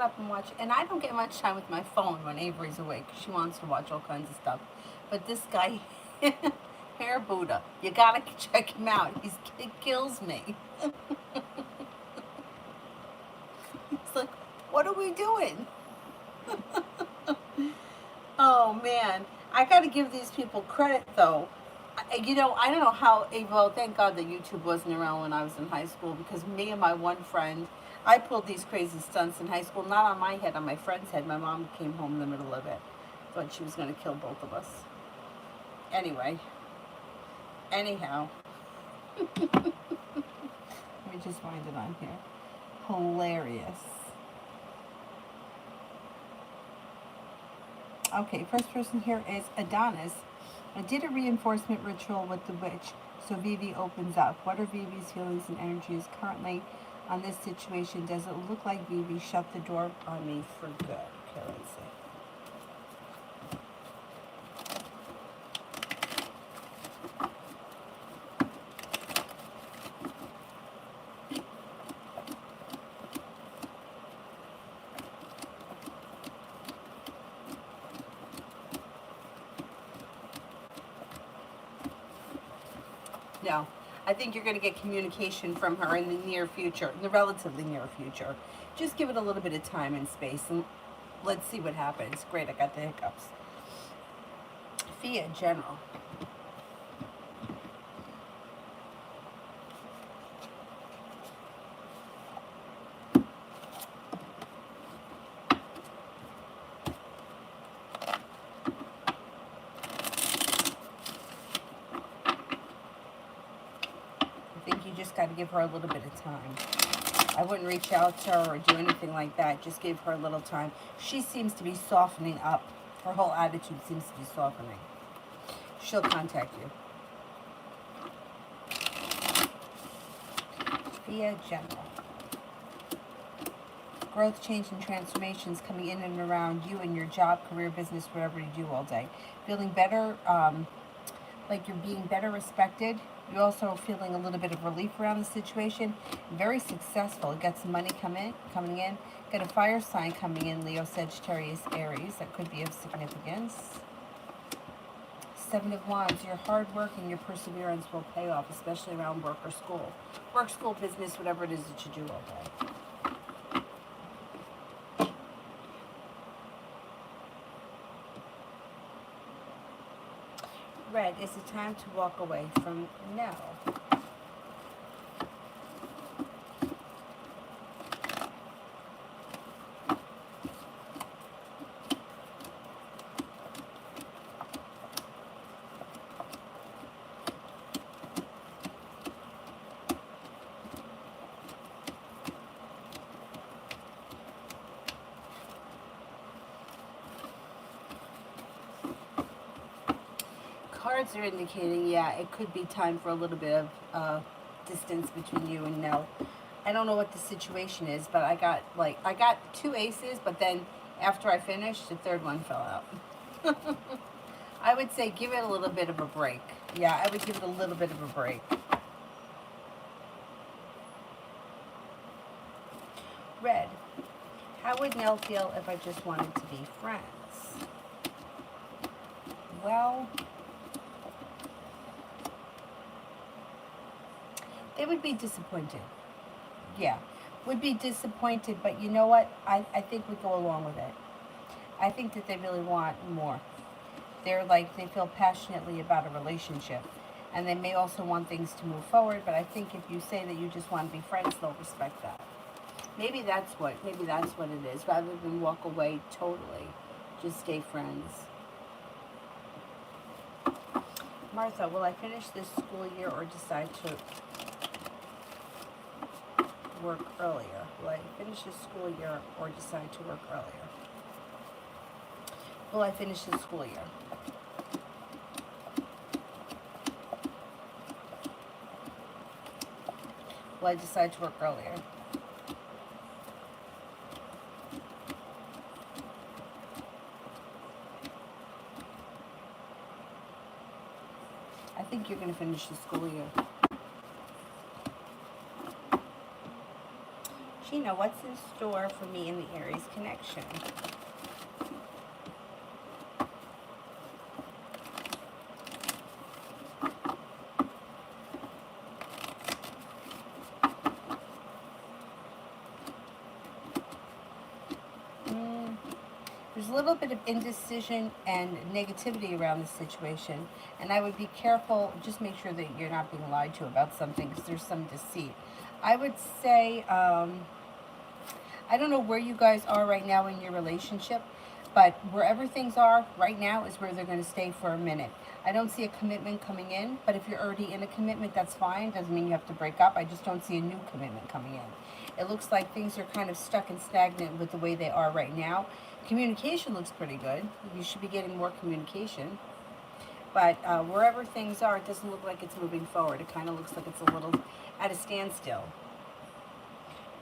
up and watch. And I don't get much time with my phone when Avery's awake. She wants to watch all kinds of stuff. But this guy, Hair Buddha, you gotta check him out. He kills me. It's like, what are we doing? Oh man, I gotta give these people credit though. You know, I don't know how, well, thank God that YouTube wasn't around when I was in high school, because me and my one friend, I pulled these crazy stunts in high school, not on my head, on my friend's head. My mom came home in the middle of it. Thought she was going to kill both of us. Anyway, anyhow. Let me just find it on here. Hilarious. Okay, first person here is Adonis. I did a reinforcement ritual with the witch, so Vivi opens up. What are Vivi's feelings and energies currently on this situation? Does it look like Vivi shut the door on me for good? Okay, let's see. No, I think you're going to get communication from her in the near future, in the relatively near future. Just give it a little bit of time and space, and let's see what happens. Great, I got the hiccups. Fia, General. Got to give her a little bit of time. I wouldn't reach out to her or do anything like that. Just give her a little time. She seems to be softening up. Her whole attitude seems to be softening. She'll contact you. Via General. Growth, change, and transformations coming in and around you and your job, career, business, whatever you do all day. Feeling better, like you're being better respected. You're also feeling a little bit of relief around the situation. Very successful. Got some money coming in. Got a fire sign coming in, Leo, Sagittarius, Aries. That could be of significance. 7 of Wands. Your hard work and your perseverance will pay off, especially around work or school. Work, school, business, whatever it is that you do all day. Red, is it time to walk away from no? Cards are indicating, yeah, it could be time for a little bit of distance between you and no. I don't know what the situation is, but I got 2 aces, but then after I finished, the third one fell out. I would say give it a little bit of a break. Yeah, I would give it a little bit of a break. Red, how would Nell feel if I just wanted to be friends? Well, they would be disappointed. Yeah, would be disappointed, but you know what? I think we go along with it. I think that they really want more. They're like, they feel passionately about a relationship, and they may also want things to move forward, but I think if you say that you just want to be friends, they'll respect that. Maybe that's what it is. Rather than walk away totally, just stay friends. Martha, will I finish this school year or decide to work earlier? Will I finish this school year or decide to work earlier? Will I finish this school year? Will I decide to work earlier? I think you're going to finish the school year. She know, what's in store for me in the Aries connection? There's a little bit of indecision and negativity around this situation, and I would be careful. Just make sure that you're not being lied to about something, because there's some deceit. I would say, I don't know where you guys are right now in your relationship, but wherever things are right now is where they're going to stay for a minute. I don't see a commitment coming in, but if you're already in a commitment, that's fine. Doesn't mean you have to break up. I just don't see a new commitment coming in. It looks like things are kind of stuck and stagnant with the way they are right now. Communication looks pretty good. You should be getting more communication. But wherever things are, it doesn't look like it's moving forward. It kind of looks like it's a little at a standstill.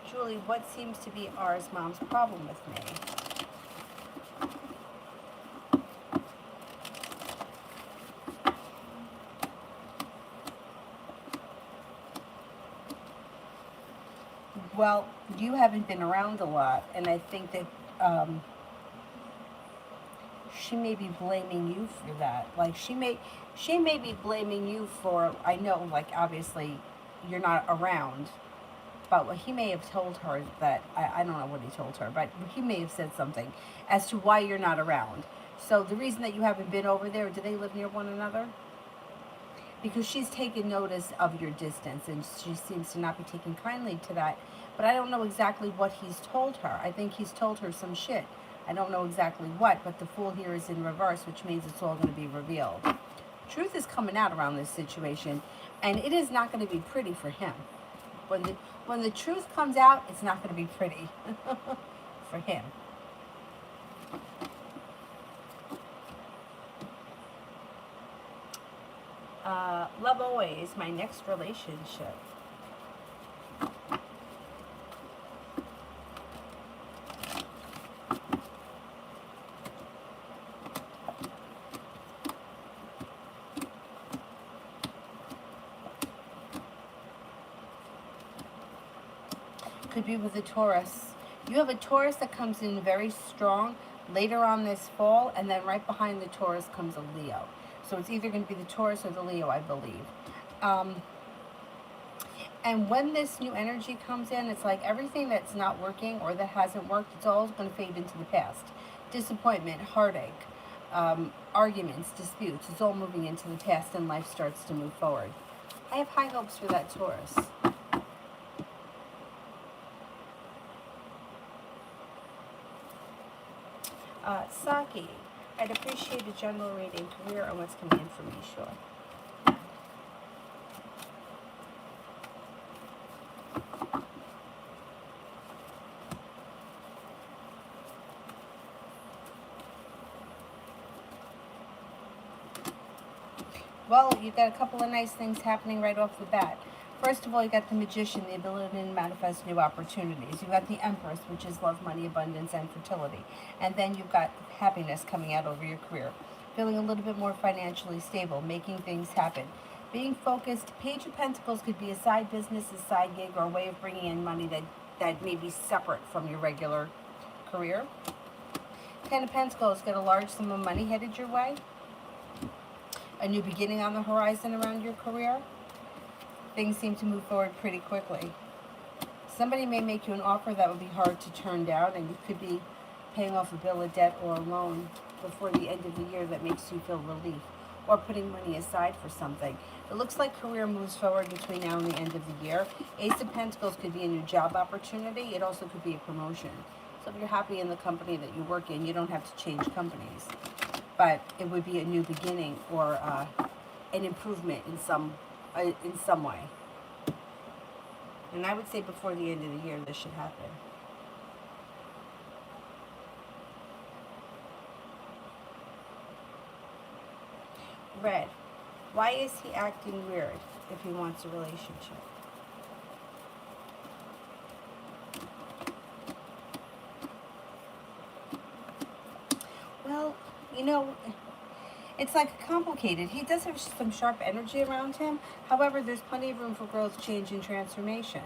Julie, what seems to be R's mom's problem with me? Well, you haven't been around a lot, and I think that she may be blaming you for that. Like she may be blaming you for, I know, like obviously you're not around, but he may have told her that, I don't know what he told her, but he may have said something as to why you're not around. So the reason that you haven't been over there, do they live near one another? Because she's taken notice of your distance, and she seems to not be taking kindly to that. But I don't know exactly what he's told her. I think he's told her some shit. I don't know exactly what, but the Fool here is in reverse, which means it's all going to be revealed. Truth is coming out around this situation, and it is not going to be pretty for him. When the truth comes out, it's not going to be pretty for him. Love always, my next relationship. Could be with a Taurus. You have a Taurus that comes in very strong later on this fall, and then right behind the Taurus comes a Leo. So it's either going to be the Taurus or the Leo, I believe. And when this new energy comes in, it's like everything that's not working or that hasn't worked, it's all going to fade into the past. Disappointment, heartache, arguments, disputes, it's all moving into the past, and life starts to move forward. I have high hopes for that Taurus. Saki, I'd appreciate a general reading, career, and what's coming in for me, sure. Well, you got a couple of nice things happening right off the bat. First of all, you got the Magician, the ability to manifest new opportunities. You got the Empress, which is love, money, abundance, and fertility. And then you've got happiness coming out over your career. Feeling a little bit more financially stable, making things happen. Being focused. Page of Pentacles could be a side business, a side gig, or a way of bringing in money that may be separate from your regular career. Ten of Pentacles, got a large sum of money headed your way. A new beginning on the horizon around your career. Things seem to move forward pretty quickly. Somebody may make you an offer that would be hard to turn down, and you could be paying off a bill of debt or a loan before the end of the year that makes you feel relief, or putting money aside for something. It looks like career moves forward between now and the end of the year. Ace of Pentacles could be a new job opportunity. It also could be a promotion. So if you're happy in the company that you work in, you don't have to change companies. But it would be a new beginning or an improvement in some way. And I would say before the end of the year, this should happen. Red, why is he acting weird if he wants a relationship? Well, you know, it's like complicated. He does have some sharp energy around him. However, there's plenty of room for growth, change, and transformation.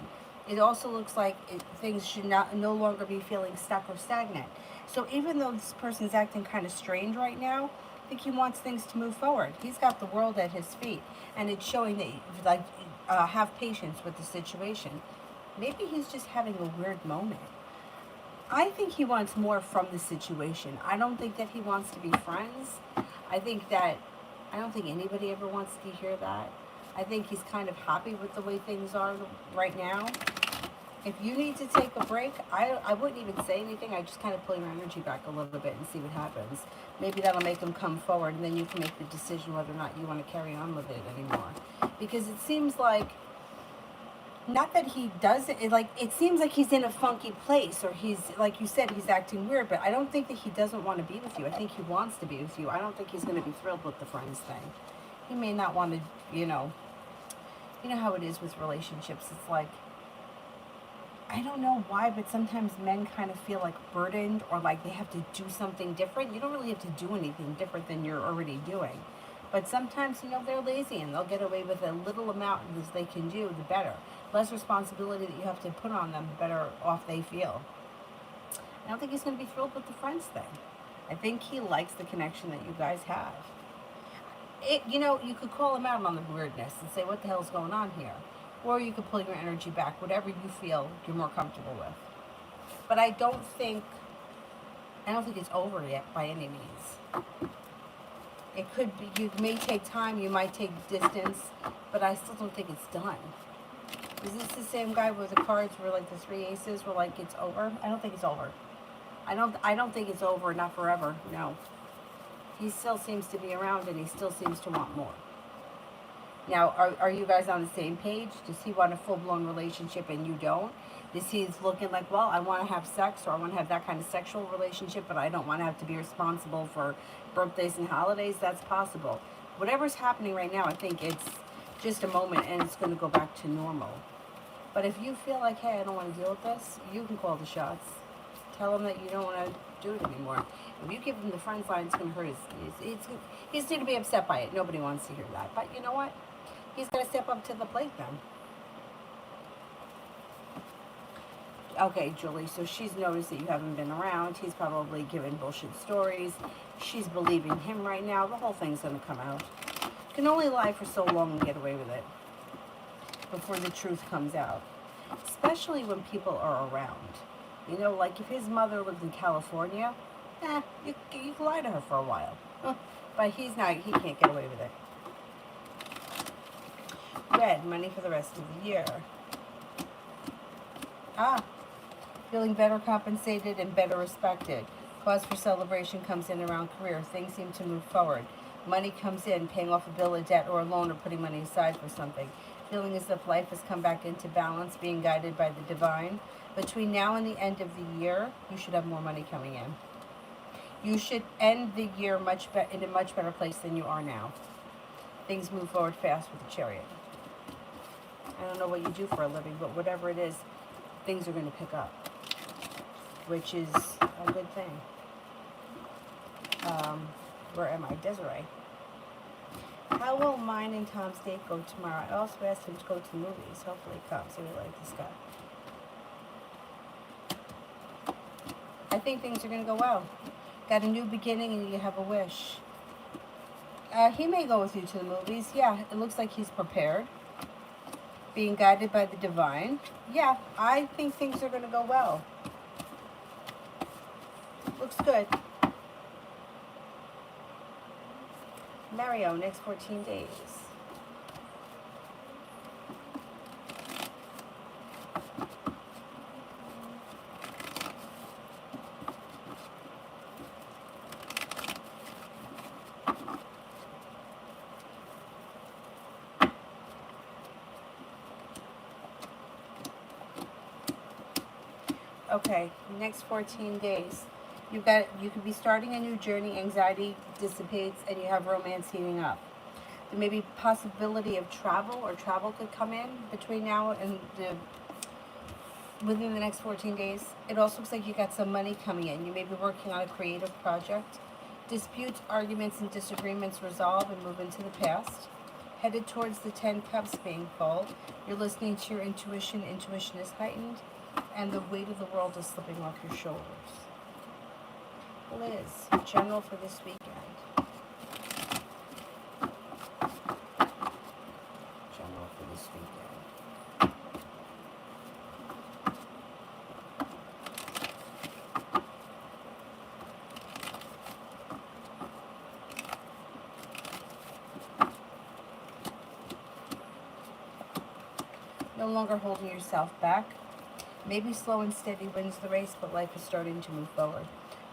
It also looks like things should not no longer be feeling stuck or stagnant. So even though this person's acting kind of strange right now, I think he wants things to move forward. He's got the world at his feet, and it's showing that like have patience with the situation. Maybe he's just having a weird moment. I think he wants more from the situation. I don't think that he wants to be friends. I think that I don't think anybody ever wants to hear that. I think he's kind of happy with the way things are right now. If you need to take a break, I wouldn't even say anything. I just kind of pull your energy back a little bit and see what happens. Maybe that'll make him come forward, and then you can make the decision whether or not you want to carry on with it anymore. Because it seems like, not that he doesn't, it seems like he's in a funky place, or he's, like you said, he's acting weird, but I don't think that he doesn't want to be with you. I think he wants to be with you. I don't think he's going to be thrilled with the friends thing. He may not want to, you know how it is with relationships. It's like, I don't know why, but sometimes men kind of feel like burdened, or like they have to do something different. You don't really have to do anything different than you're already doing. But sometimes, they're lazy and they'll get away with a little amount as they can do, the better. Less responsibility that you have to put on them, the better off they feel. I don't think he's going to be thrilled with the friends thing. I think he likes the connection that you guys have. You could call him out on the weirdness and say, what the hell's going on here? Or you could pull your energy back, whatever you feel you're more comfortable with. But I don't think it's over yet by any means. It could be, you may take time, you might take distance, but I still don't think it's done. Is this the same guy where the cards were like the three aces were like it's over? I don't think it's over. I don't think it's over, not forever, no. He still seems to be around, and he still seems to want more. Now, are you guys on the same page? Does he want a full-blown relationship and you don't? Is he looking like, well, I want to have sex, or I want to have that kind of sexual relationship, but I don't want to have to be responsible for birthdays and holidays? That's possible. Whatever's happening right now, I think it's just a moment, and it's going to go back to normal. But if you feel like, hey, I don't want to deal with this, you can call the shots. Tell him that you don't want to do it anymore. If you give him the friends line, it's going to hurt he's going to be upset by it. Nobody wants to hear that. But you know what? He's got to step up to the plate then. Okay, Julie, so she's noticed that you haven't been around. He's probably giving bullshit stories. She's believing him right now. The whole thing's going to come out. You can only lie for so long and get away with it before the truth comes out. Especially when people are around. Like if his mother lived in California, you can lie to her for a while. But he can't get away with it. Red, money for the rest of the year. Feeling better compensated and better respected. Cause for celebration comes in around career. Things seem to move forward. Money comes in, paying off a bill, a debt, or a loan, or putting money aside for something. Feeling as if life has come back into balance, being guided by the divine. Between now and the end of the year, you should have more money coming in. You should end the year in a much better place than you are now. Things move forward fast with the Chariot. I don't know what you do for a living, but whatever it is, things are going to pick up, which is a good thing. Where am I? Desiree. How will mine and Tom's date go tomorrow? I also asked him to go to the movies. Hopefully he comes. He would like this guy. I think things are going to go well. Got a new beginning and you have a wish. He may go with you to the movies. Yeah, it looks like he's prepared. Being guided by the divine. Yeah, I think things are going to go well. Looks good. Mario, next 14 days. Okay, next 14 days. You could be starting a new journey, anxiety dissipates, and you have romance heating up. There may be possibility of travel, or travel could come in between now and within the next 14 days. It also looks like you got some money coming in. You may be working on a creative project. Disputes, arguments, and disagreements resolve and move into the past. Headed towards the 10 cups being full. You're listening to your intuition. Intuition is heightened. And the weight of the world is slipping off your shoulders. Liz, general for this weekend. General for this weekend. No longer holding yourself back. Maybe slow and steady wins the race, but life is starting to move forward.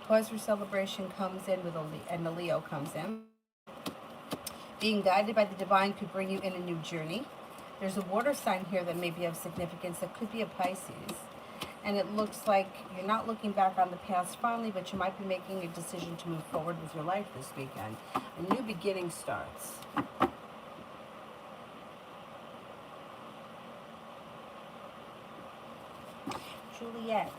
Pause for celebration comes in with and the Leo comes in. Being guided by the divine could bring you in a new journey. There's a water sign here that may be of significance. That could be a Pisces. And it looks like you're not looking back on the past fondly, but you might be making a decision to move forward with your life this weekend. A new beginning starts. Juliet,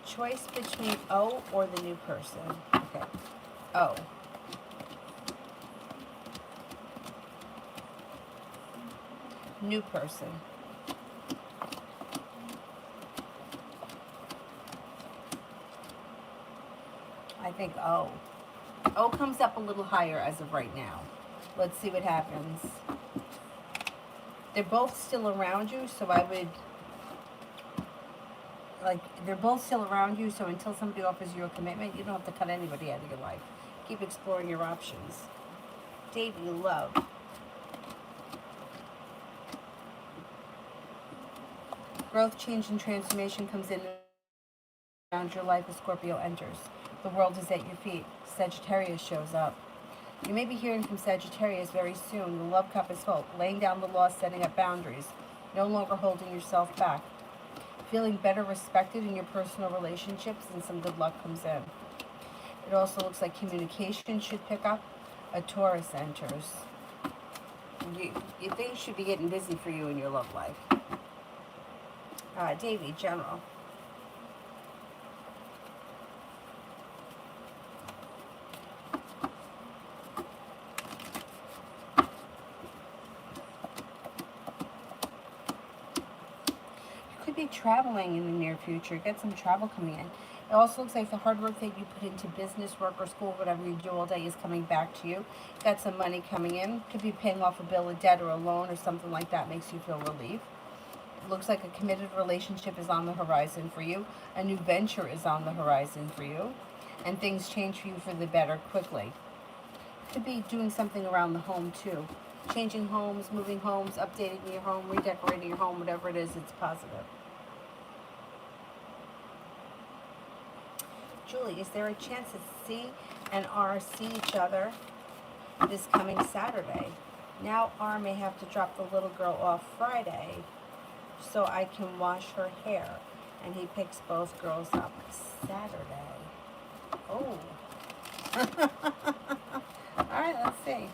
choice between O or the new person. Okay, O. New person. I think O. O comes up a little higher as of right now. Let's see what happens. They're both still around you, so I would... they're both still around you, so until somebody offers you a commitment, you don't have to cut anybody out of your life. Keep exploring your options. Dating, love. Growth, change, and transformation comes in around your life as Scorpio enters. The world is at your feet. Sagittarius shows up. You may be hearing from Sagittarius very soon. The love cup is full. Laying down the law, setting up boundaries. No longer holding yourself back. Feeling better respected in your personal relationships, and some good luck comes in. It also looks like communication should pick up. A Taurus enters. Things should be getting busy for you in your love life. Davy, general. Be traveling in the near future. Get some travel coming in. It also looks like the hard work that you put into business, work, or school, whatever you do all day, is coming back to you. Got some money coming in. Could be paying off a bill, a debt, or a loan, or something like that. Makes you feel relief. It looks like a committed relationship is on the horizon for you. A new venture is on the horizon for you. And things change for you for the better quickly. Could be doing something around the home too. Changing homes, moving homes, updating your home, redecorating your home, whatever it is, it's positive. Julie, is there a chance that C and R see each other this coming Saturday? Now R may have to drop the little girl off Friday so I can wash her hair. And he picks both girls up Saturday. Oh. All right, let's see.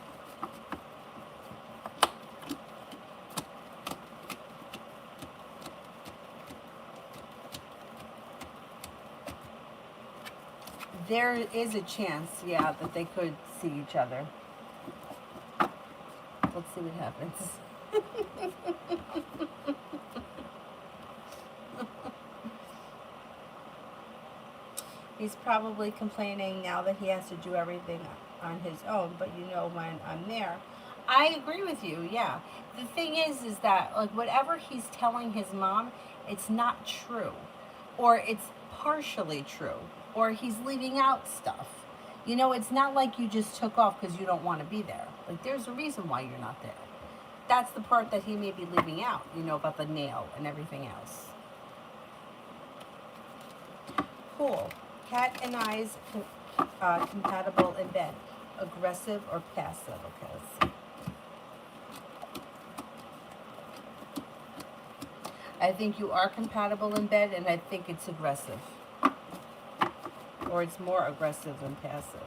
There is a chance, yeah, that they could see each other. Let's see what happens. He's probably complaining now that he has to do everything on his own, but you know, when I'm there, I agree with you, yeah. The thing is that, like, whatever he's telling his mom, it's not true. Or it's partially true. Or he's leaving out stuff. You know, it's not like you just took off because you don't want to be there. Like, there's a reason why you're not there. That's the part that he may be leaving out, you know, about the nail and everything else. Cool. Cat and eyes compatible in bed. Aggressive or passive? Okay, let's see. I think you are compatible in bed, and I think it's aggressive. Or it's more aggressive than passive.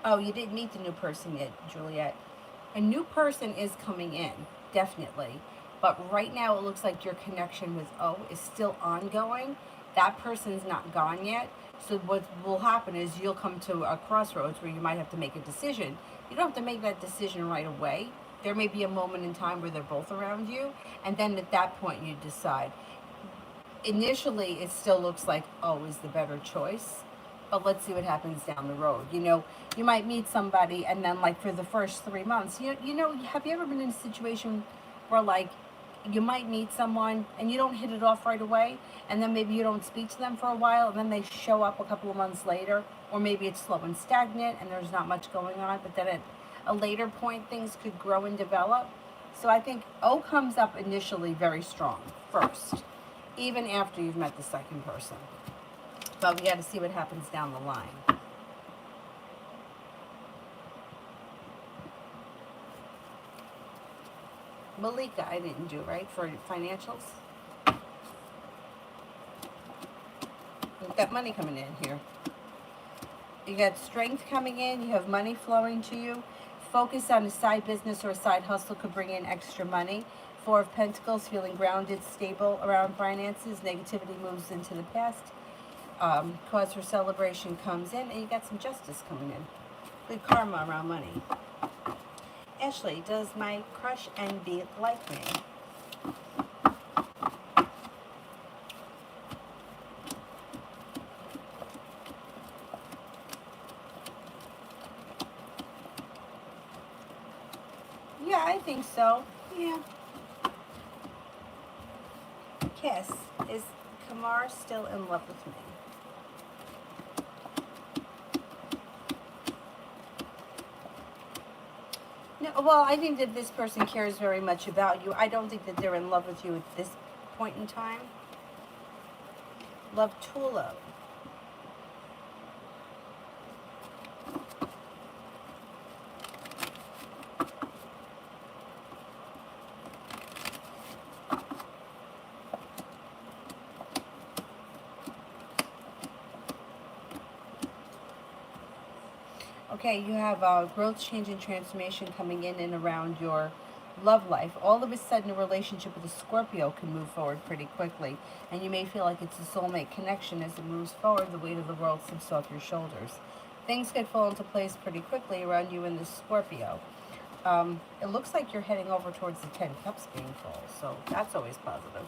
Oh, you didn't meet the new person yet, Juliet. A new person is coming in, definitely. But right now it looks like your connection with O is still ongoing. That person's not gone yet. So what will happen is you'll come to a crossroads where you might have to make a decision. You don't have to make that decision right away. There may be a moment in time where they're both around you, and then at that point you decide. Initially, it still looks like O is the better choice, but let's see what happens down the road. You might meet somebody, and then like for the first 3 months, have you ever been in a situation where like you might meet someone and you don't hit it off right away, and then maybe you don't speak to them for a while, and then they show up a couple of months later, or maybe it's slow and stagnant and there's not much going on, but then at a later point things could grow and develop. So I think O comes up initially very strong first, even after you've met the second person. But we got to see what happens down the line. Malika, I didn't do, right, for financials? You've got money coming in here. You got strength coming in. You have money flowing to you. Focus on a side business or a side hustle could bring in extra money. Four of Pentacles, feeling grounded, stable around finances. Negativity moves into the past. Cause for celebration comes in, and you got some justice coming in. Good karma around money. Ashley, does my crush envy like me? Yeah, I think so. Yeah. Kiss, is Kamar still in love with me? No, well, I think that this person cares very much about you. I don't think that they're in love with you at this point in time. Love Tulip. Okay, you have growth, change, and transformation coming in and around your love life. All of a sudden, a relationship with a Scorpio can move forward pretty quickly, and you may feel like it's a soulmate connection. As it moves forward, the weight of the world slips off your shoulders. Things could fall into place pretty quickly around you and the Scorpio. It looks like you're heading over towards the 10 Cups being full, so that's always positive.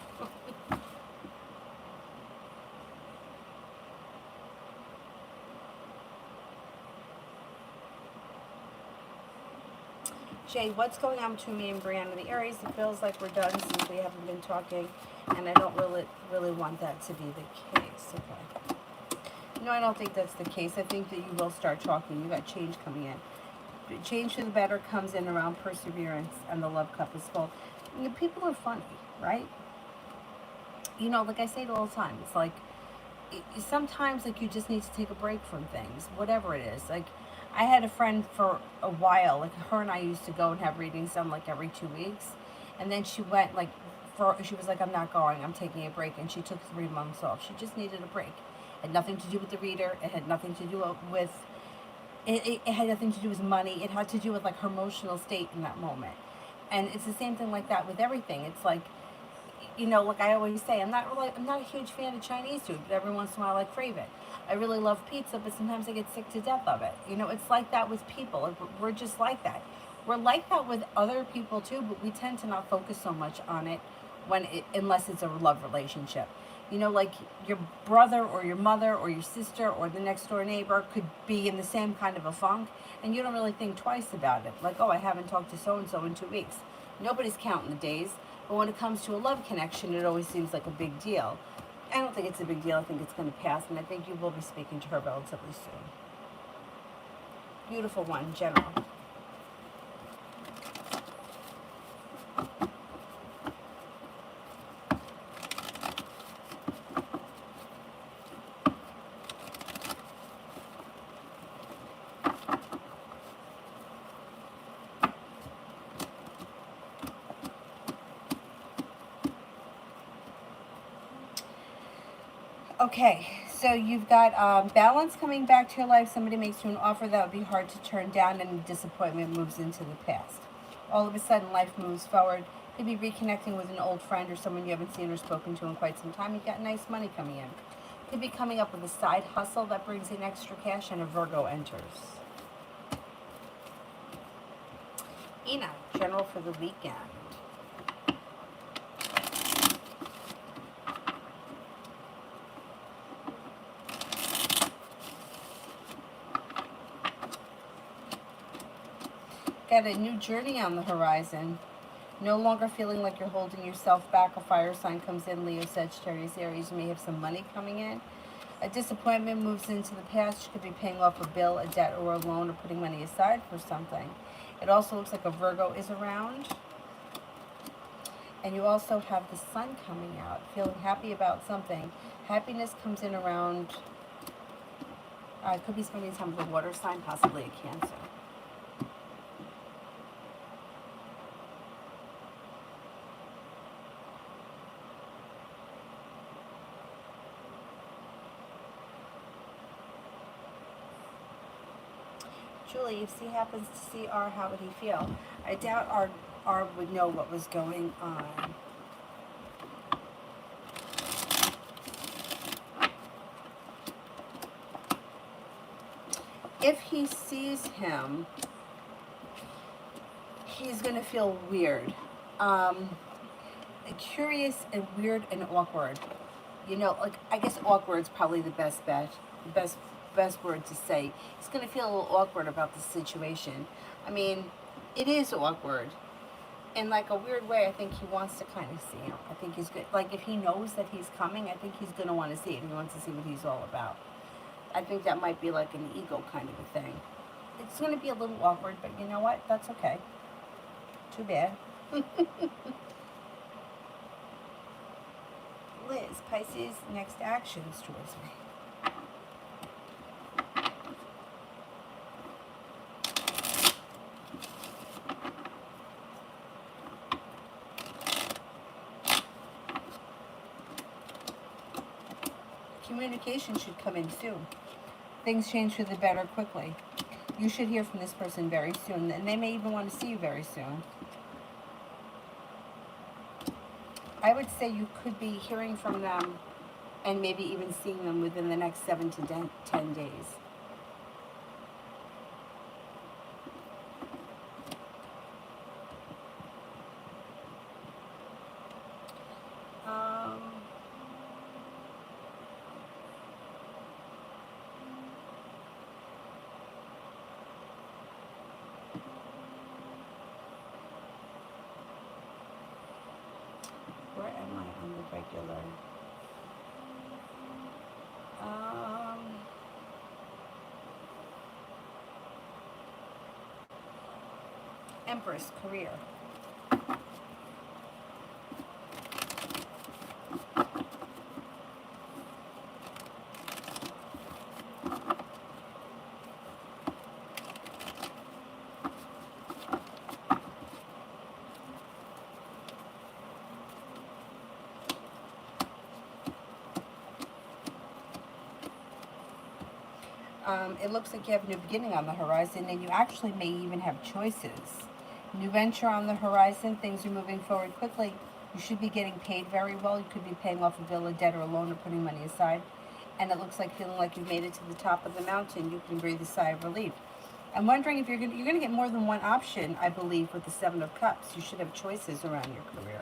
Jay, what's going on between me and Brianna? The Aries, it feels like we're done since we haven't been talking, and I don't really want that to be the case. Okay. No, I don't think that's the case. I think that you will start talking. You got change coming in. Change for the better comes in around perseverance, and the love cup is full. People are funny, right? Like I say it all the time. It's like sometimes like you just need to take a break from things, whatever it is. Like I had a friend for a while, like her and I used to go and have readings done like every 2 weeks, and then she went like she was like, I'm not going, I'm taking a break, and she took 3 months off. She just needed a break. It had nothing to do with the reader. It had nothing to do with it had nothing to do with money. It had to do with like her emotional state in that moment. And it's the same thing like that with everything. It's like, like I always say, I'm not a huge fan of Chinese food, but every once in a while I crave it. I really love pizza, but sometimes I get sick to death of it. It's like that with people. We're just like that. We're like that with other people too, but we tend to not focus so much on it unless it's a love relationship. Like your brother or your mother or your sister or the next door neighbor could be in the same kind of a funk, and you don't really think twice about it. Like, oh, I haven't talked to so-and-so in 2 weeks. Nobody's counting the days. But when it comes to a love connection, it always seems like a big deal. I don't think it's a big deal. I think it's going to pass, and I think you will be speaking to her relatively soon. Beautiful one, General. Okay, so you've got balance coming back to your life. Somebody makes you an offer that would be hard to turn down, and disappointment moves into the past. All of a sudden, life moves forward. Could be reconnecting with an old friend or someone you haven't seen or spoken to in quite some time. You've got nice money coming in. Could be coming up with a side hustle that brings in extra cash, and a Virgo enters. Ina, general for the weekend. Got a new journey on the horizon. No longer feeling like you're holding yourself back. A fire sign comes in, Leo, Sagittarius, Aries. You may have some money coming in. A disappointment moves into the past. You could be paying off a bill, a debt, or a loan, or putting money aside for something. It also looks like a Virgo is around. And you also have the sun coming out, feeling happy about something. Happiness comes in around, it could be spending time with a water sign, possibly a Cancer. Julie, if C happens to see R, how would he feel? I doubt R would know what was going on. If he sees him, he's going to feel weird. Curious and weird and awkward. You know, like, I guess awkward is probably the best bet. Best word to say. He's going to feel a little awkward about the situation. I mean, it is awkward. In like a weird way, I think he wants to kind of see him. I think he's good. Like, if he knows that he's coming, I think he's going to want to see it. He wants to see what he's all about. I think that might be like an ego kind of a thing. It's going to be a little awkward, but you know what? That's okay. Too bad. Liz, Pisces, next actions towards me. Communication should come in soon. Things change for the better quickly. You should hear from this person very soon, and they may even want to see you very soon. I would say you could be hearing from them and maybe even seeing them within the next 7 to 10 days. Where am I on the regular? Empress, career. It looks like you have a new beginning on the horizon, and you actually may even have choices. New venture on the horizon. Things are moving forward quickly. You should be getting paid very well. You could be paying off a bill, a debt, or a loan, or putting money aside. And it looks like feeling like you've made it to the top of the mountain. You can breathe a sigh of relief. I'm wondering if you're going to get more than one option, I believe, with the Seven of Cups. You should have choices around your career.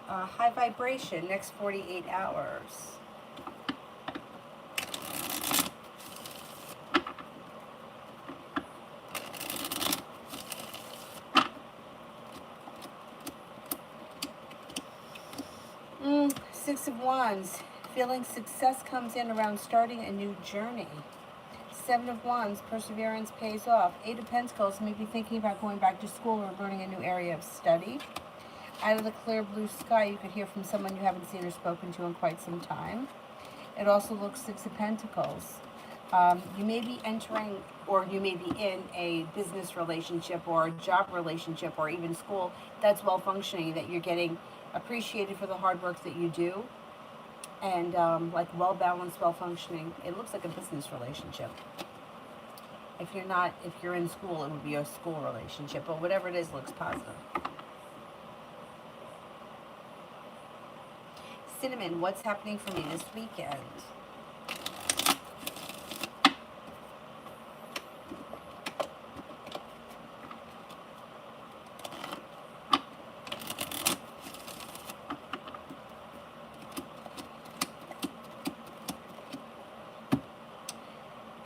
High vibration, next 48 hours. Six of Wands, feeling success comes in around starting a new journey. Seven of Wands, perseverance pays off. Eight of Pentacles, maybe thinking about going back to school or learning a new area of study. Out of the clear blue sky, you could hear from someone you haven't seen or spoken to in quite some time. It also looks Six of Pentacles. You may be entering, or you may be in a business relationship or a job relationship or even school that's well functioning, that you're getting appreciated for the hard work that you do, and like well balanced, well functioning. It looks like a business relationship. If you're not, if you're in school, it would be a school relationship. But whatever it is, looks positive. Cinnamon, what's happening for me this weekend?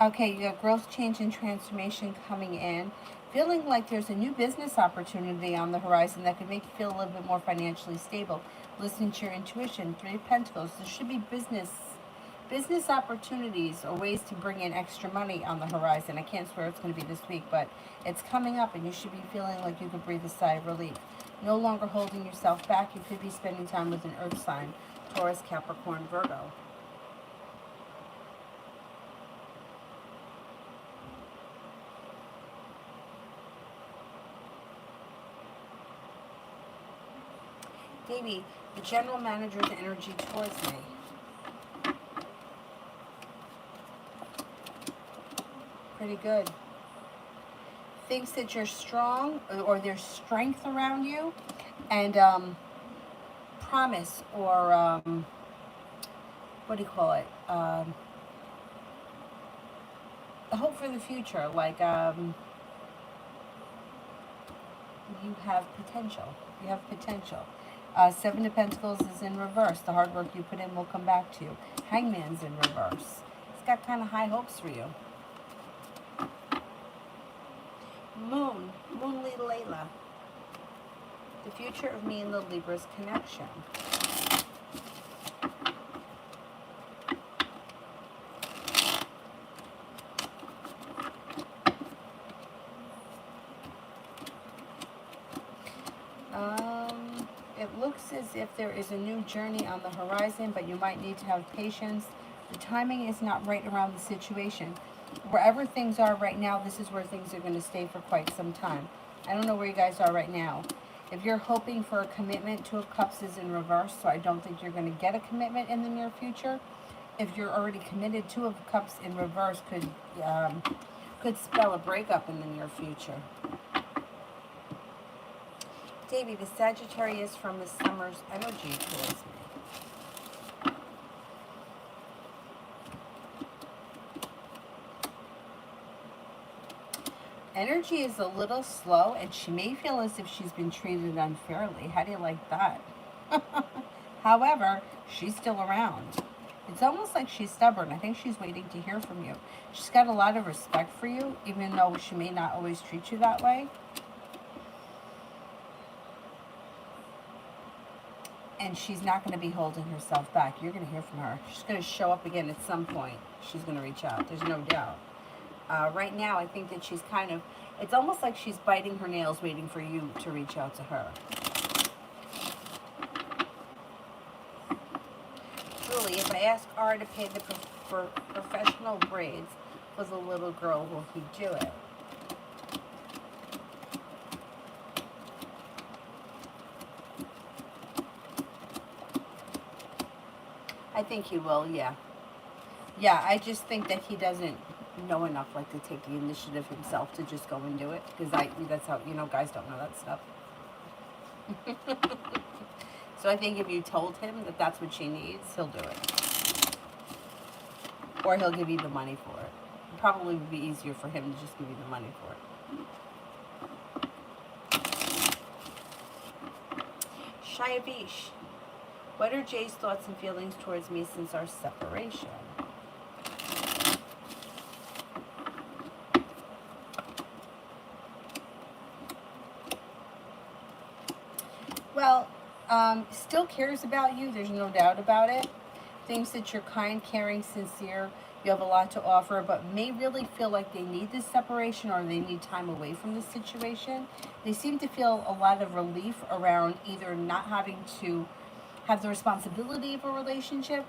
Okay, you got growth, change, and transformation coming in. Feeling like there's a new business opportunity on the horizon that could make you feel a little bit more financially stable. Listening to your intuition. Three of Pentacles. There should be business opportunities or ways to bring in extra money on the horizon. I can't swear it's going to be this week, but it's coming up, and you should be feeling like you could breathe a sigh of relief. No longer holding yourself back. You could be spending time with an earth sign. Taurus, Capricorn, Virgo. Maybe the general manager's energy towards me. Pretty good. Thinks that you're strong, or there's strength around you, and promise, or what do you call it? Hope for the future. Like you have potential. You have potential. Seven of Pentacles is in reverse. The hard work you put in will come back to you. Hangman's in reverse. It's got kind of high hopes for you. Moon Layla. The future of me and the Libra's connection. It looks as if there is a new journey on the horizon, but you might need to have patience. The timing is not right around the situation. Wherever things are right now, this is where things are going to stay for quite some time. I don't know where you guys are right now. If you're hoping for a commitment, Two of Cups is in reverse, so I don't think you're going to get a commitment in the near future. If you're already committed, Two of Cups in reverse could spell a breakup in the near future. Davy, the Sagittarius from the summer's energy towards me. Energy is a little slow, and she may feel as if she's been treated unfairly. How do you like that? However, she's still around. It's almost like she's stubborn. I think she's waiting to hear from you. She's got a lot of respect for you, even though she may not always treat you that way. And she's not going to be holding herself back. You're going to hear from her. She's going to show up again at some point. She's going to reach out. There's no doubt. Right now, I think that she's kind of, it's almost like she's biting her nails waiting for you to reach out to her. Julie, if I ask R to pay the professional braids for the little girl, will he do it? I think he will, yeah. Yeah, I just think that he doesn't know enough, like, to take the initiative himself to just go and do it. Because that's how, guys don't know that stuff. So I think if you told him that that's what she needs, he'll do it. Or he'll give you the money for it. It probably would be easier for him to just give you the money for it. Shayavish. What are Jay's thoughts and feelings towards me since our separation? Well, still cares about you. There's no doubt about it. Thinks that you're kind, caring, sincere. You have a lot to offer, but may really feel like they need this separation or they need time away from this situation. They seem to feel a lot of relief around either not having to have the responsibility of a relationship,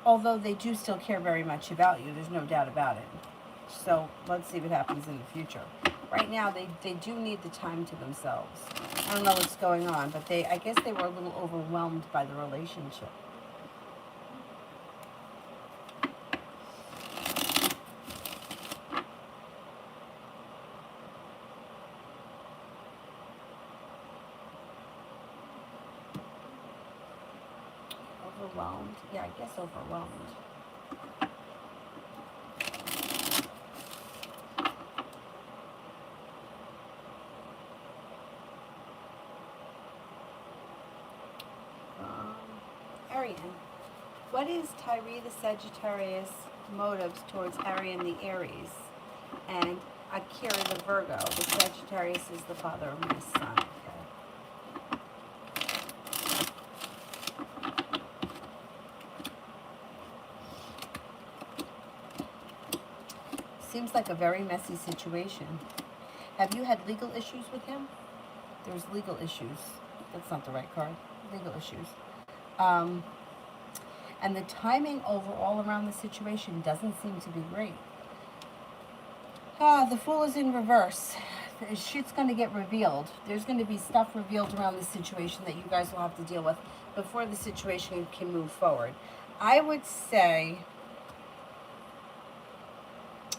although they do still care very much about you. There's no doubt about it. So let's see what happens in the future. Right now, they do need the time to themselves. I don't know what's going on, but I guess they were a little overwhelmed by the relationship. overwhelmed. Yeah, I guess overwhelmed. Arian. What is Tyree the Sagittarius motives towards Arian the Aries? And Akira the Virgo. The Sagittarius is the father of my son. Seems like a very messy situation. Have you had legal issues with him? There's legal issues. That's not the right card. Legal issues. And the timing overall around the situation doesn't seem to be great. The Fool is in reverse. Shit's going to get revealed. There's going to be stuff revealed around the situation that you guys will have to deal with before the situation can move forward. I would say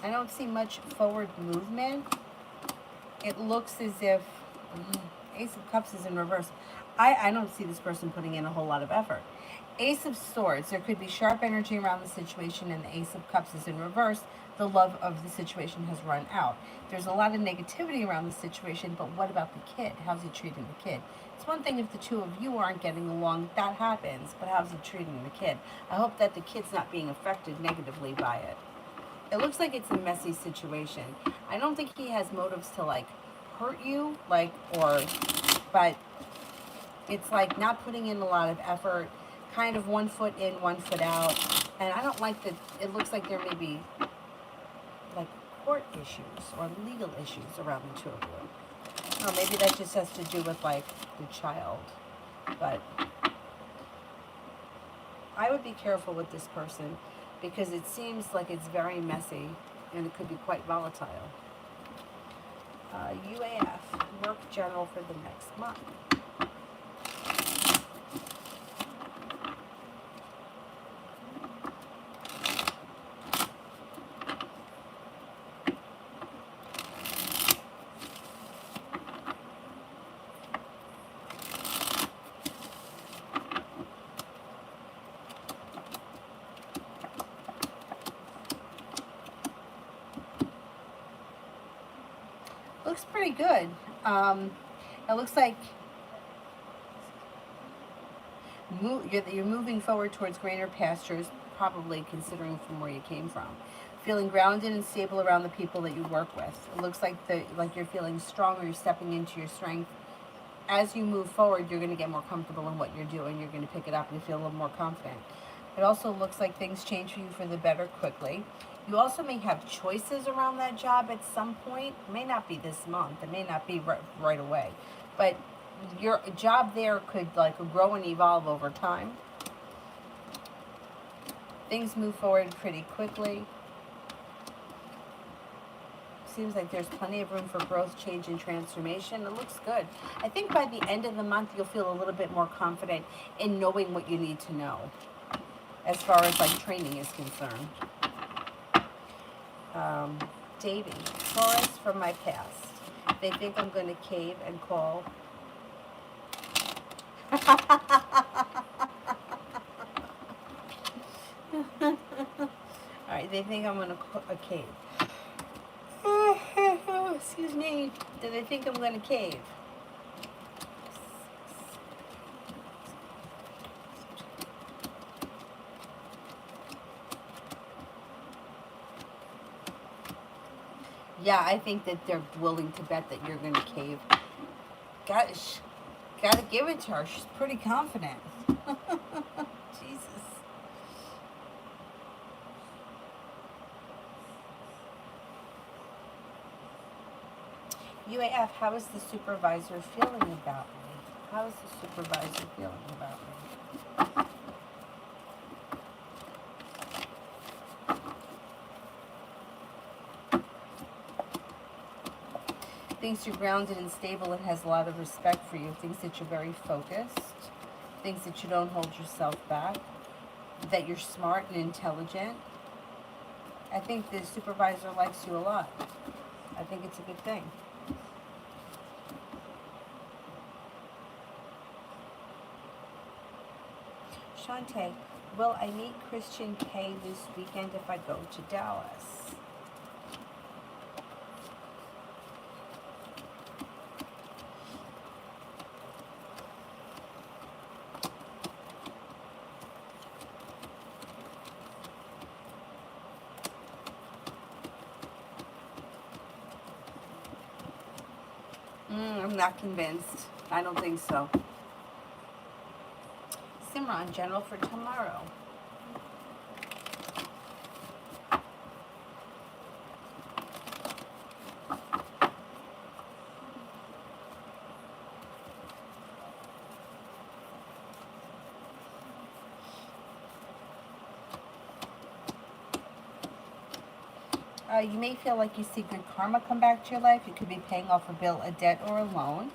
I don't see much forward movement. It looks as if Ace of Cups is in reverse. I don't see this person putting in a whole lot of effort. Ace of Swords, there could be sharp energy around the situation, and the Ace of Cups is in reverse. The love of the situation has run out. There's a lot of negativity around the situation, but what about the kid? How's he treating the kid? It's one thing if the two of you aren't getting along, that happens, but how's he treating the kid? I hope that the kid's not being affected negatively by it. It looks like it's a messy situation. I don't think he has motives to, like, hurt you, but it's like not putting in a lot of effort, kind of 1 foot in, 1 foot out. And I don't like that. It looks like there may be like court issues or legal issues around the two of you. Or maybe that just has to do with like the child. But I would be careful with this person because it seems like it's very messy and it could be quite volatile. UAF, work general for the next month. Looks pretty good. It looks like you're moving forward towards greener pastures, probably considering from where you came from. Feeling grounded and stable around the people that you work with. It looks like you're feeling stronger, you're stepping into your strength. As you move forward, you're going to get more comfortable in what you're doing. You're going to pick it up and feel a little more confident. It also looks like things change for you for the better quickly. You also may have choices around that job at some point. It may not be this month. It may not be right away. But your job there could like grow and evolve over time. Things move forward pretty quickly. Seems like there's plenty of room for growth, change, and transformation. It looks good. I think by the end of the month, you'll feel a little bit more confident in knowing what you need to know as far as like training is concerned. Dating. Taurus from my past. They think I'm going to cave and call. Alright, they think I'm going to cave. Excuse me. Do they think I'm going to cave? Yeah, I think that they're willing to bet that you're going to cave. Gosh, gotta give it to her. She's pretty confident. Jesus. UAF, how is the supervisor feeling about me? How is the supervisor feeling about me? Thinks you're grounded and stable and has a lot of respect for you. Thinks that you're very focused. Thinks that you don't hold yourself back. That you're smart and intelligent. I think the supervisor likes you a lot. I think it's a good thing. Shantae, will I meet Christian K this weekend if I go to Dallas? I'm not convinced. I don't think so. Simran, general for tomorrow. You may feel like you see good karma come back to your life. You could be paying off a bill, a debt, or a loan.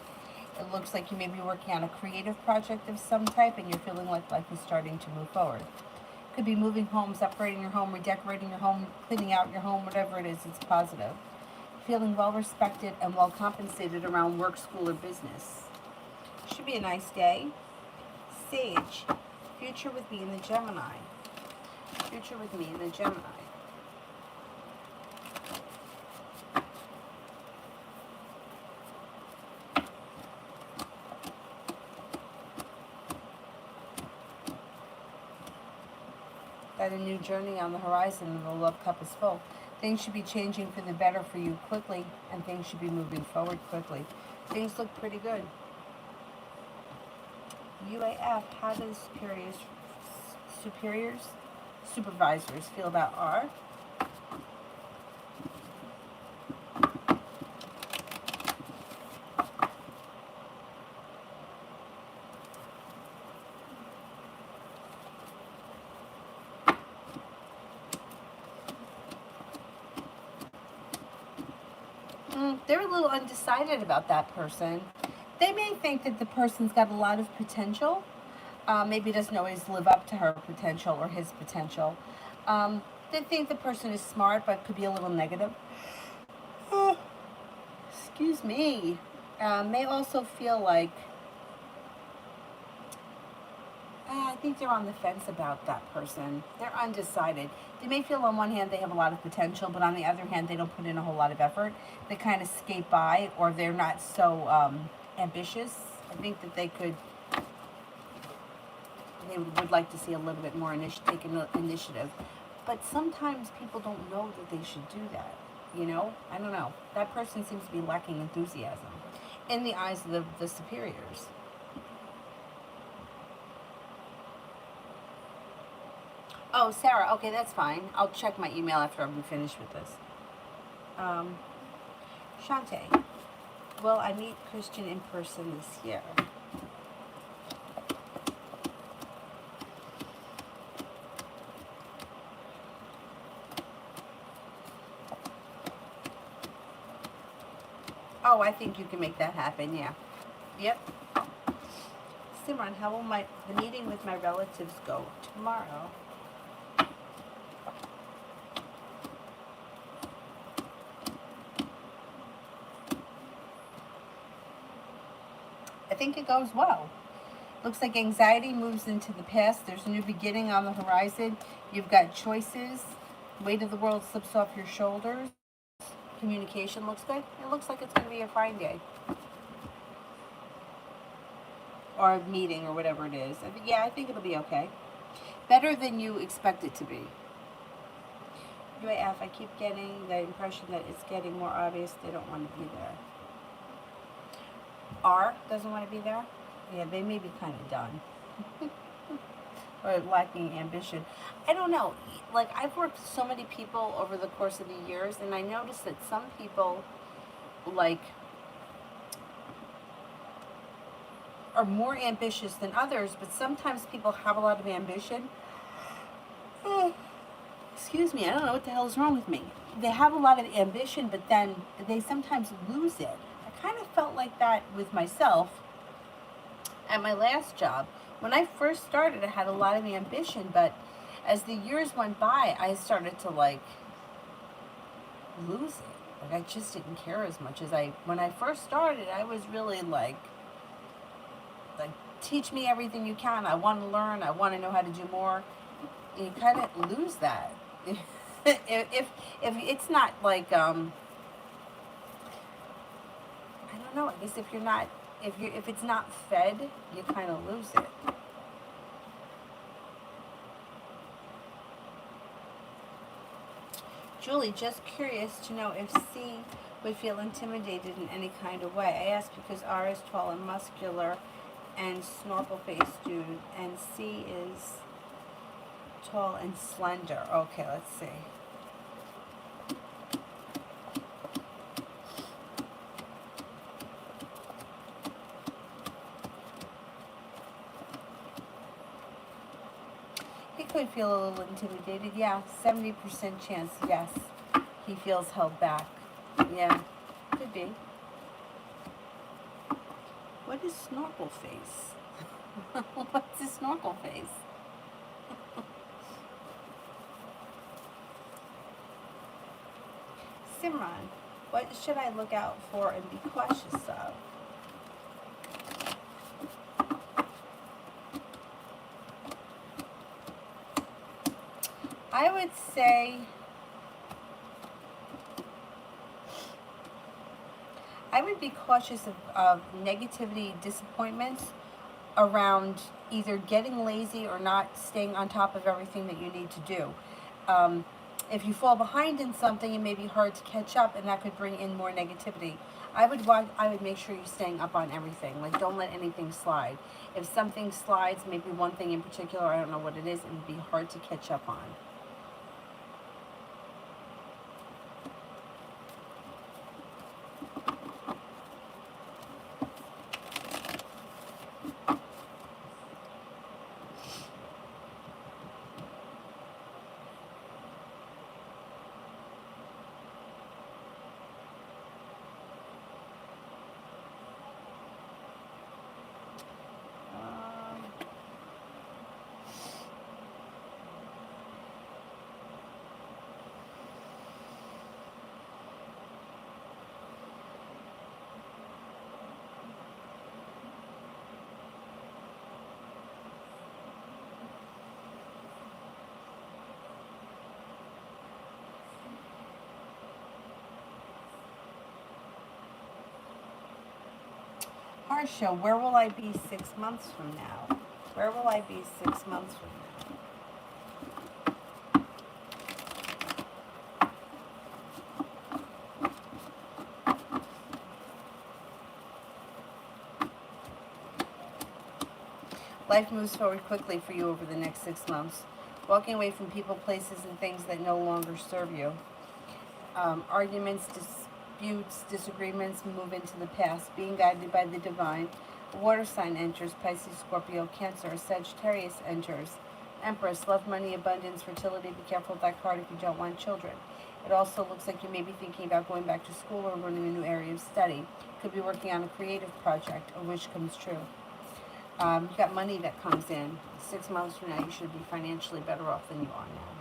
It looks like you may be working on a creative project of some type and you're feeling like life is starting to move forward. Could be moving homes, upgrading your home, redecorating your home, cleaning out your home, whatever it is, it's positive. Feeling well respected and well compensated around work, school, or business. Should be a nice day. Sage, future with me in the Gemini. Future with me in the Gemini. Got a new journey on the horizon and the love cup is full. Things should be changing for the better for you quickly, and things should be moving forward quickly. Things look pretty good. UAF, how does supervisors feel about R? They're a little undecided about that person. They may think that the person's got a lot of potential. Maybe doesn't always live up to her potential or his potential. They think the person is smart, but could be a little negative. Excuse me. May also feel like I think they're on the fence about that person. They're undecided. They may feel on one hand they have a lot of potential, but on the other hand they don't put in a whole lot of effort. They kind of skate by, or they're not so ambitious. I think that they would like to see a little bit more initiative. But sometimes people don't know that they should do that. You know? I don't know. That person seems to be lacking enthusiasm in the eyes of the superiors. Oh, Sarah, okay, that's fine. I'll check my email after I'm finished with this. Shantae, will I meet Christian in person this year? Oh, I think you can make that happen, yeah. Yep. Simran, how will the meeting with my relatives go tomorrow? I think it goes well. Looks like anxiety moves into the past. There's a new beginning on the horizon. You've got choices. Weight of the world slips off your shoulders. Communication looks good. It looks like it's going to be a fine day. Or a meeting or whatever it is. I think it'll be okay. Better than you expect it to be. UAF, I keep getting the impression that it's getting more obvious they don't want to be there. R doesn't want to be there. Yeah, they may be kind of done. Or lacking ambition. I don't know. Like, I've worked with so many people over the course of the years, and I noticed that some people, like, are more ambitious than others, but sometimes people have a lot of ambition. Excuse me, I don't know what the hell is wrong with me. They have a lot of ambition, but then they sometimes lose it. I kind of felt like that with myself at my last job. When I first started, I had a lot of ambition, but as the years went by, I started to, like, lose it. Like, I just didn't care as much as when I first started, I was really, like teach me everything you can. I want to learn. I want to know how to do more. You kind of lose that. If it's not like I don't know. I guess if you're not if it's not fed, you kind of lose it. Julie, just curious to know if C would feel intimidated in any kind of way. I ask because R is tall and muscular and snorkel-faced dude, and C is tall and slender. Okay, let's see. He could feel a little intimidated. Yeah, 70% chance, yes. He feels held back. Yeah, could be. What is snorkel face? What's a snorkel face? Simran, what should I look out for and be cautious of? I would say I would be cautious of negativity, disappointments around either getting lazy or not staying on top of everything that you need to do. If you fall behind in something, it may be hard to catch up, and that could bring in more negativity. I would make sure you're staying up on everything. Like, don't let anything slide. If something slides, maybe one thing in particular, I don't know what it is, it would be hard to catch up on. Harsha, where will I be 6 months from now? Where will I be 6 months from now? Life moves forward quickly for you over the next 6 months. Walking away from people, places, and things that no longer serve you. Arguments, disputes, disagreements move into the past. Being guided by the divine. A water sign enters. Pisces, Scorpio, Cancer. Sagittarius enters. Empress, love, money, abundance, fertility. Be careful with that card if you don't want children. It also looks like you may be thinking about going back to school or learning a new area of study. Could be working on a creative project. A wish comes true. You got money that comes in. 6 months from now, you should be financially better off than you are now.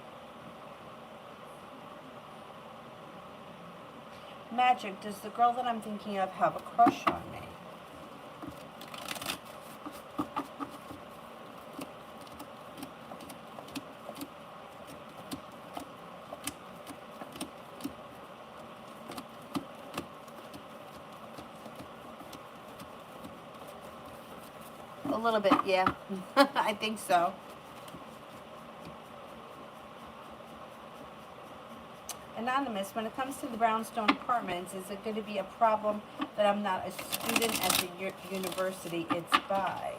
Magic, does the girl that I'm thinking of have a crush on me? A little bit, yeah. I think so. Anonymous, when it comes to the brownstone apartments, is it going to be a problem that I'm not a student at the university it's by?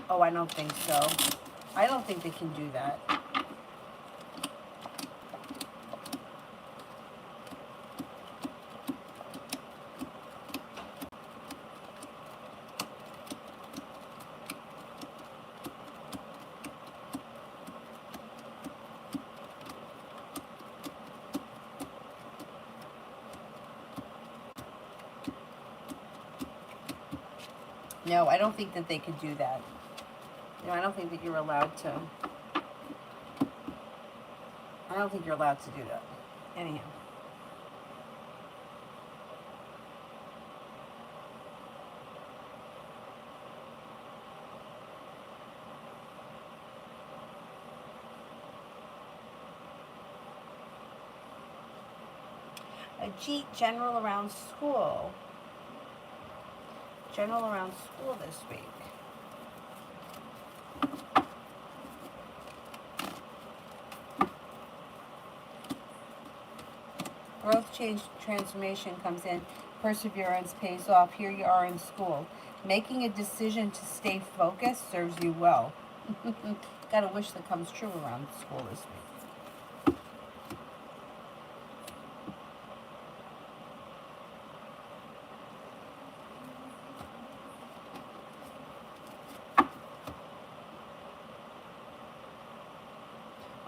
Oh, I don't think so. I don't think they can do that. No, I don't think that they could do that. No, I don't think that you're allowed to. I don't think you're allowed to do that. Anyhow. General around school. General around school this week. Growth, change, transformation comes in. Perseverance pays off. Here you are in school. Making a decision to stay focused serves you well. Got a wish that comes true around school this week.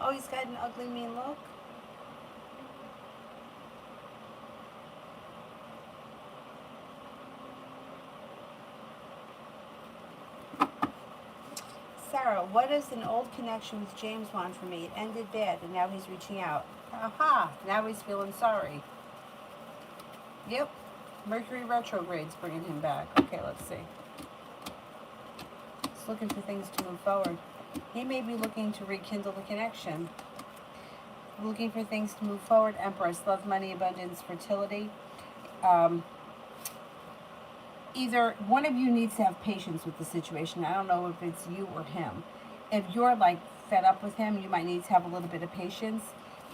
Oh, he's got an ugly, mean look. Sarah, what does an old connection with James want from me? It ended bad, and now he's reaching out. Aha! Now he's feeling sorry. Yep. Mercury retrograde's bringing him back. Okay, let's see. He's looking for things to move forward. He may be looking to rekindle the connection. Looking for things to move forward. Empress, love, money, abundance, fertility. Either one of you needs to have patience with the situation. I don't know if it's you or him. If you're like fed up with him, you might need to have a little bit of patience.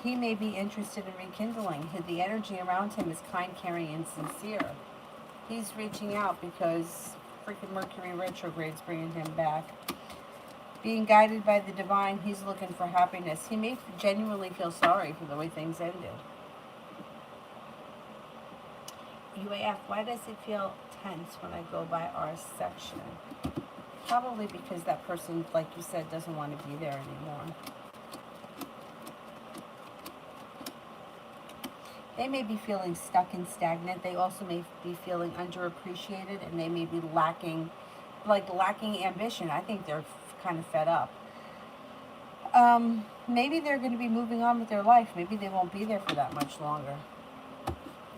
He may be interested in rekindling. The energy around him is kind, caring, and sincere. He's reaching out because freaking Mercury retrograde's bringing him back. Being guided by the divine, he's looking for happiness. He may genuinely feel sorry for the way things ended. UAF, why does it feel tense when I go by our section? Probably because that person, like you said, doesn't want to be there anymore. They may be feeling stuck and stagnant. They also may be feeling underappreciated, and they may be lacking ambition. I think they're kind of fed up. Maybe they're going to be moving on with their life. Maybe they won't be there for that much longer.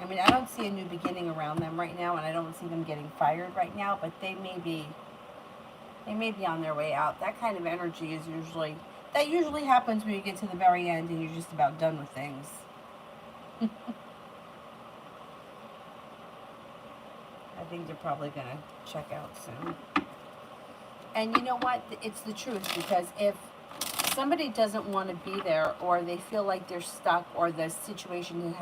I mean, I don't see a new beginning around them right now, and I don't see them getting fired right now, but they may be on their way out. That kind of energy is usually happens when you get to the very end and you're just about done with things. I think they're probably going to check out soon. And you know what? It's the truth, because if somebody doesn't want to be there, or they feel like they're stuck, or the situation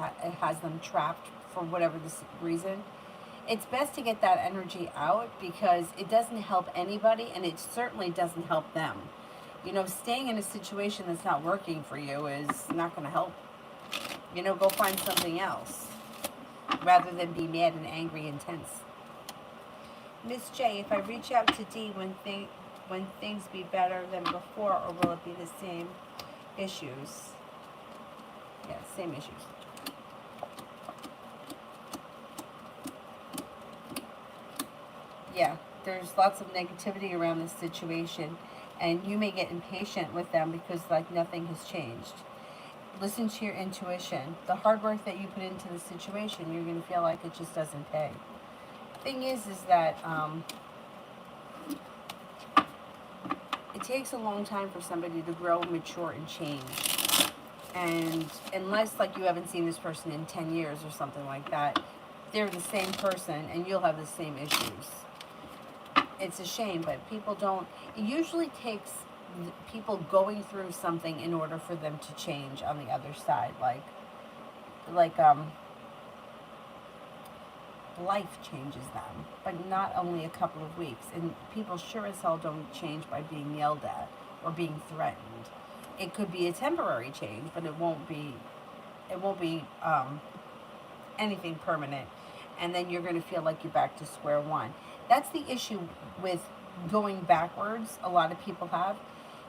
has them trapped for whatever the reason, it's best to get that energy out, because it doesn't help anybody, and it certainly doesn't help them. You know, staying in a situation that's not working for you is not going to help. You know, go find something else rather than be mad and angry and tense. Miss J, if I reach out to D, when things be better than before, or will it be the same issues? Yeah, same issues. Yeah, there's lots of negativity around this situation, and you may get impatient with them because like nothing has changed. Listen to your intuition. The hard work that you put into the situation, you're going to feel like it just doesn't pay. Thing is that it takes a long time for somebody to grow, mature, and change. And unless like you haven't seen this person in 10 years or something like that, they're the same person and you'll have the same issues. It's a shame, but people don't. It usually takes people going through something in order for them to change on the other side. Like life changes them, but not only a couple of weeks. And people sure as hell don't change by being yelled at or being threatened. It could be a temporary change, but it won't be anything permanent. And then you're going to feel like you're back to square one. That's the issue with going backwards. A lot of people have.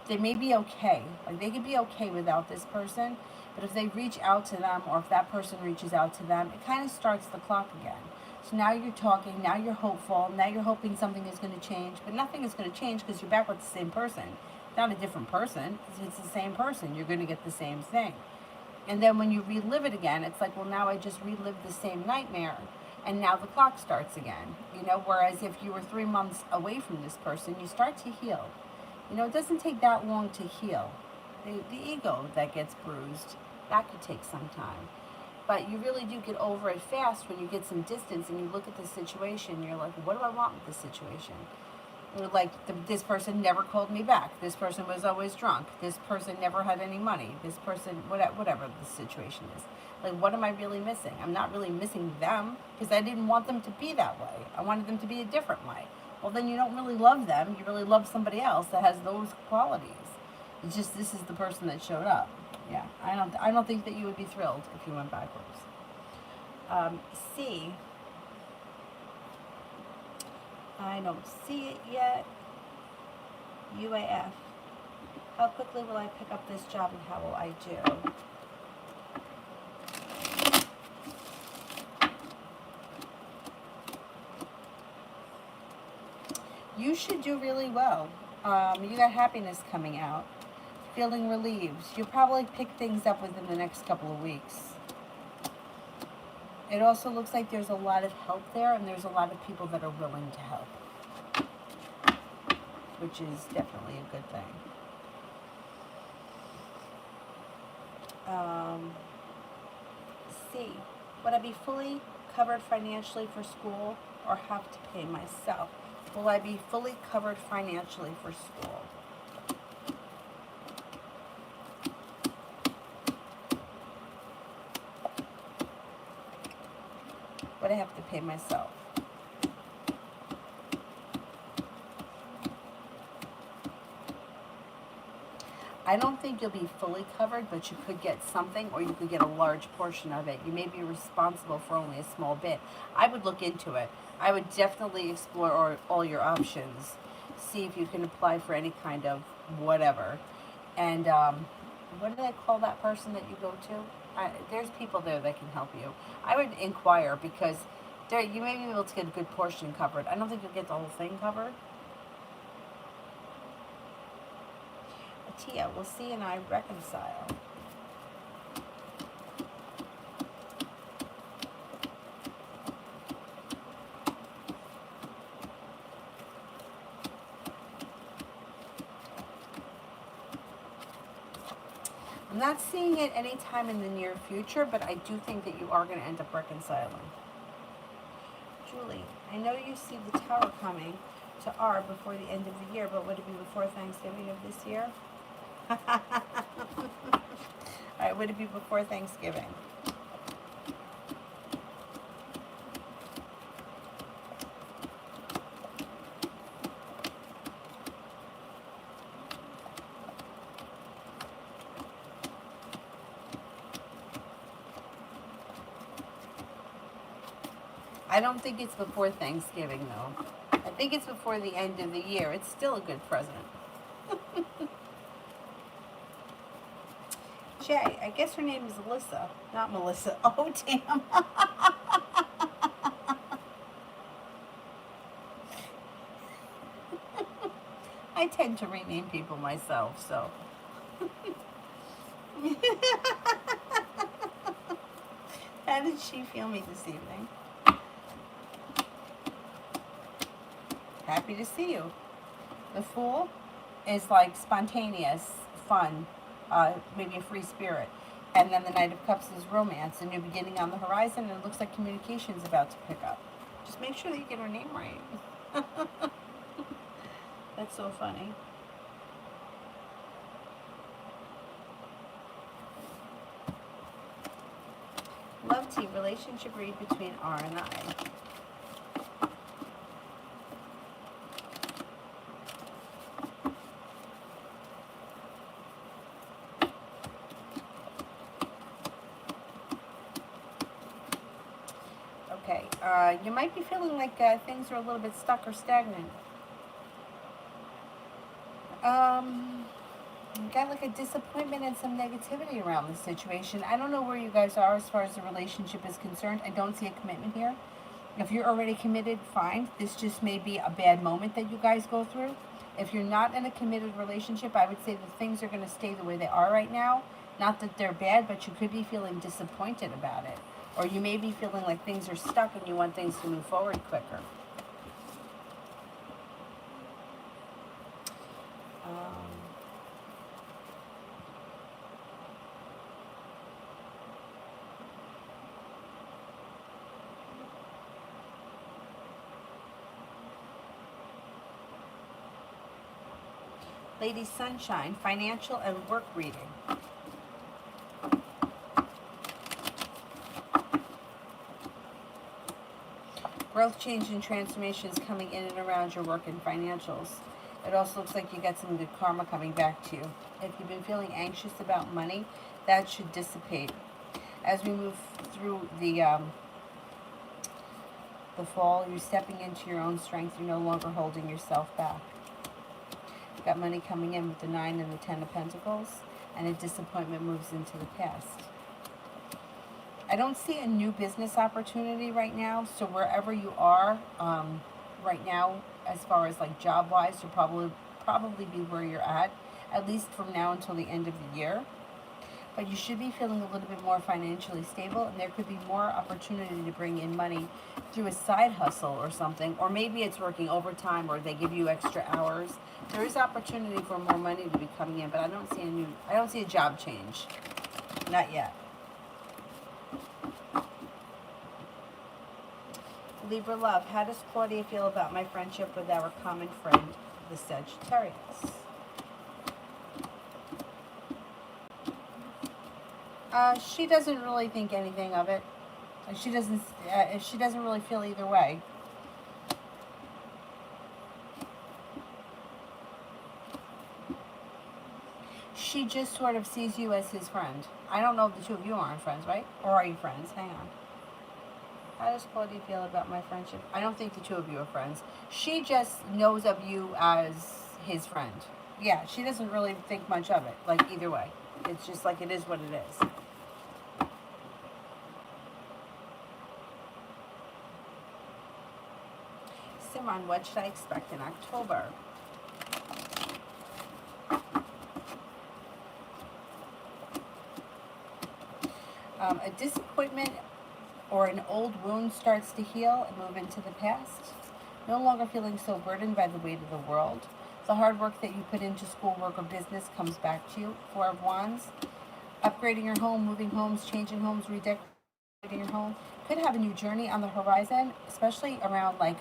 They may be okay. Like they could be okay without this person, but if they reach out to them, or if that person reaches out to them, it kind of starts the clock again. So now you're talking, now you're hopeful, now you're hoping something is going to change, but nothing is going to change because you're back with the same person. Not a different person, it's the same person. You're going to get the same thing. And then when you relive it again, it's like, well, now I just relived the same nightmare, and now the clock starts again. You know, whereas if you were 3 months away from this person, you start to heal. You know, it doesn't take that long to heal. The ego that gets bruised, that could take some time. But you really do get over it fast when you get some distance and you look at the situation. You're like, what do I want with this situation? Like, this person never called me back. This person was always drunk. This person never had any money. This person, whatever the situation is. Like, what am I really missing? I'm not really missing them because I didn't want them to be that way. I wanted them to be a different way. Well, then you don't really love them. You really love somebody else that has those qualities. It's just this is the person that showed up. Yeah, I don't think that you would be thrilled if you went backwards. C. I don't see it yet. UAF. How quickly will I pick up this job and how will I do? You should do really well. You got happiness coming out. Feeling relieved. You'll probably pick things up within the next couple of weeks. It also looks like there's a lot of help there and there's a lot of people that are willing to help, which is definitely a good thing. C. Would I be fully covered financially for school or have to pay myself? Will I be fully covered financially for school? Would I have to pay myself? I don't think you'll be fully covered, but you could get something or you could get a large portion of it. You may be responsible for only a small bit. I would look into it. I would definitely explore all your options. See if you can apply for any kind of whatever. And what do they call that person that you go to? There's people there that can help you. I would inquire because you may be able to get a good portion covered. I don't think you'll get the whole thing covered. Tia, will C and I reconcile? I'm not seeing it anytime in the near future, but I do think that you are going to end up reconciling. Julie, I know you see the tower coming to R before the end of the year, but would it be before Thanksgiving of this year? All right, would it be before Thanksgiving? I don't think it's before Thanksgiving, though. I think it's before the end of the year. It's still a good present. Jay, I guess her name is Alyssa, not Melissa. Oh, damn. I tend to rename people myself, so. How did she feel me this evening? Happy to see you. The Fool is like spontaneous, fun, maybe a free spirit. And then the Knight of Cups is romance, a new beginning on the horizon, and it looks like communication's about to pick up. Just make sure that you get her name right. That's so funny. Love Tea, relationship read between R and I. Okay, you might be feeling like things are a little bit stuck or stagnant. You got like a disappointment and some negativity around the situation. I don't know where you guys are as far as the relationship is concerned. I don't see a commitment here. If you're already committed, fine. This just may be a bad moment that you guys go through. If you're not in a committed relationship, I would say that things are going to stay the way they are right now. Not that they're bad, but you could be feeling disappointed about it. Or you may be feeling like things are stuck and you want things to move forward quicker. Lady Sunshine, financial and work reading. Growth, change, and transformation is coming in and around your work and financials. It also looks like you get some good karma coming back to you. If you've been feeling anxious about money, that should dissipate. As we move through the fall, you're stepping into your own strength. You're no longer holding yourself back. You've got money coming in with the 9 and the 10 of Pentacles, and a disappointment moves into the past. I don't see a new business opportunity right now, so wherever you are right now, as far as like job-wise, you'll probably be where you're at least from now until the end of the year. But you should be feeling a little bit more financially stable, and there could be more opportunity to bring in money through a side hustle or something, or maybe it's working overtime, or they give you extra hours. There is opportunity for more money to be coming in, but I don't see a job change, not yet. Libra love, how does Claudia feel about my friendship with our common friend, the Sagittarius? She doesn't really think anything of it. She doesn't really feel either way. She just sort of sees you as his friend. I don't know if the two of you aren't friends, right? Or are you friends? Hang on. How does Claudia feel about my friendship? I don't think the two of you are friends. She just knows of you as his friend. Yeah, she doesn't really think much of it, like either way. It's just like it is what it is. Simran, what should I expect in October? A disappointment or an old wound starts to heal and move into the past. No longer feeling so burdened by the weight of the world. The hard work that you put into schoolwork or business comes back to you. 4 of Wands. Upgrading your home, moving homes, changing homes, redecorating your home. Could have a new journey on the horizon, especially around like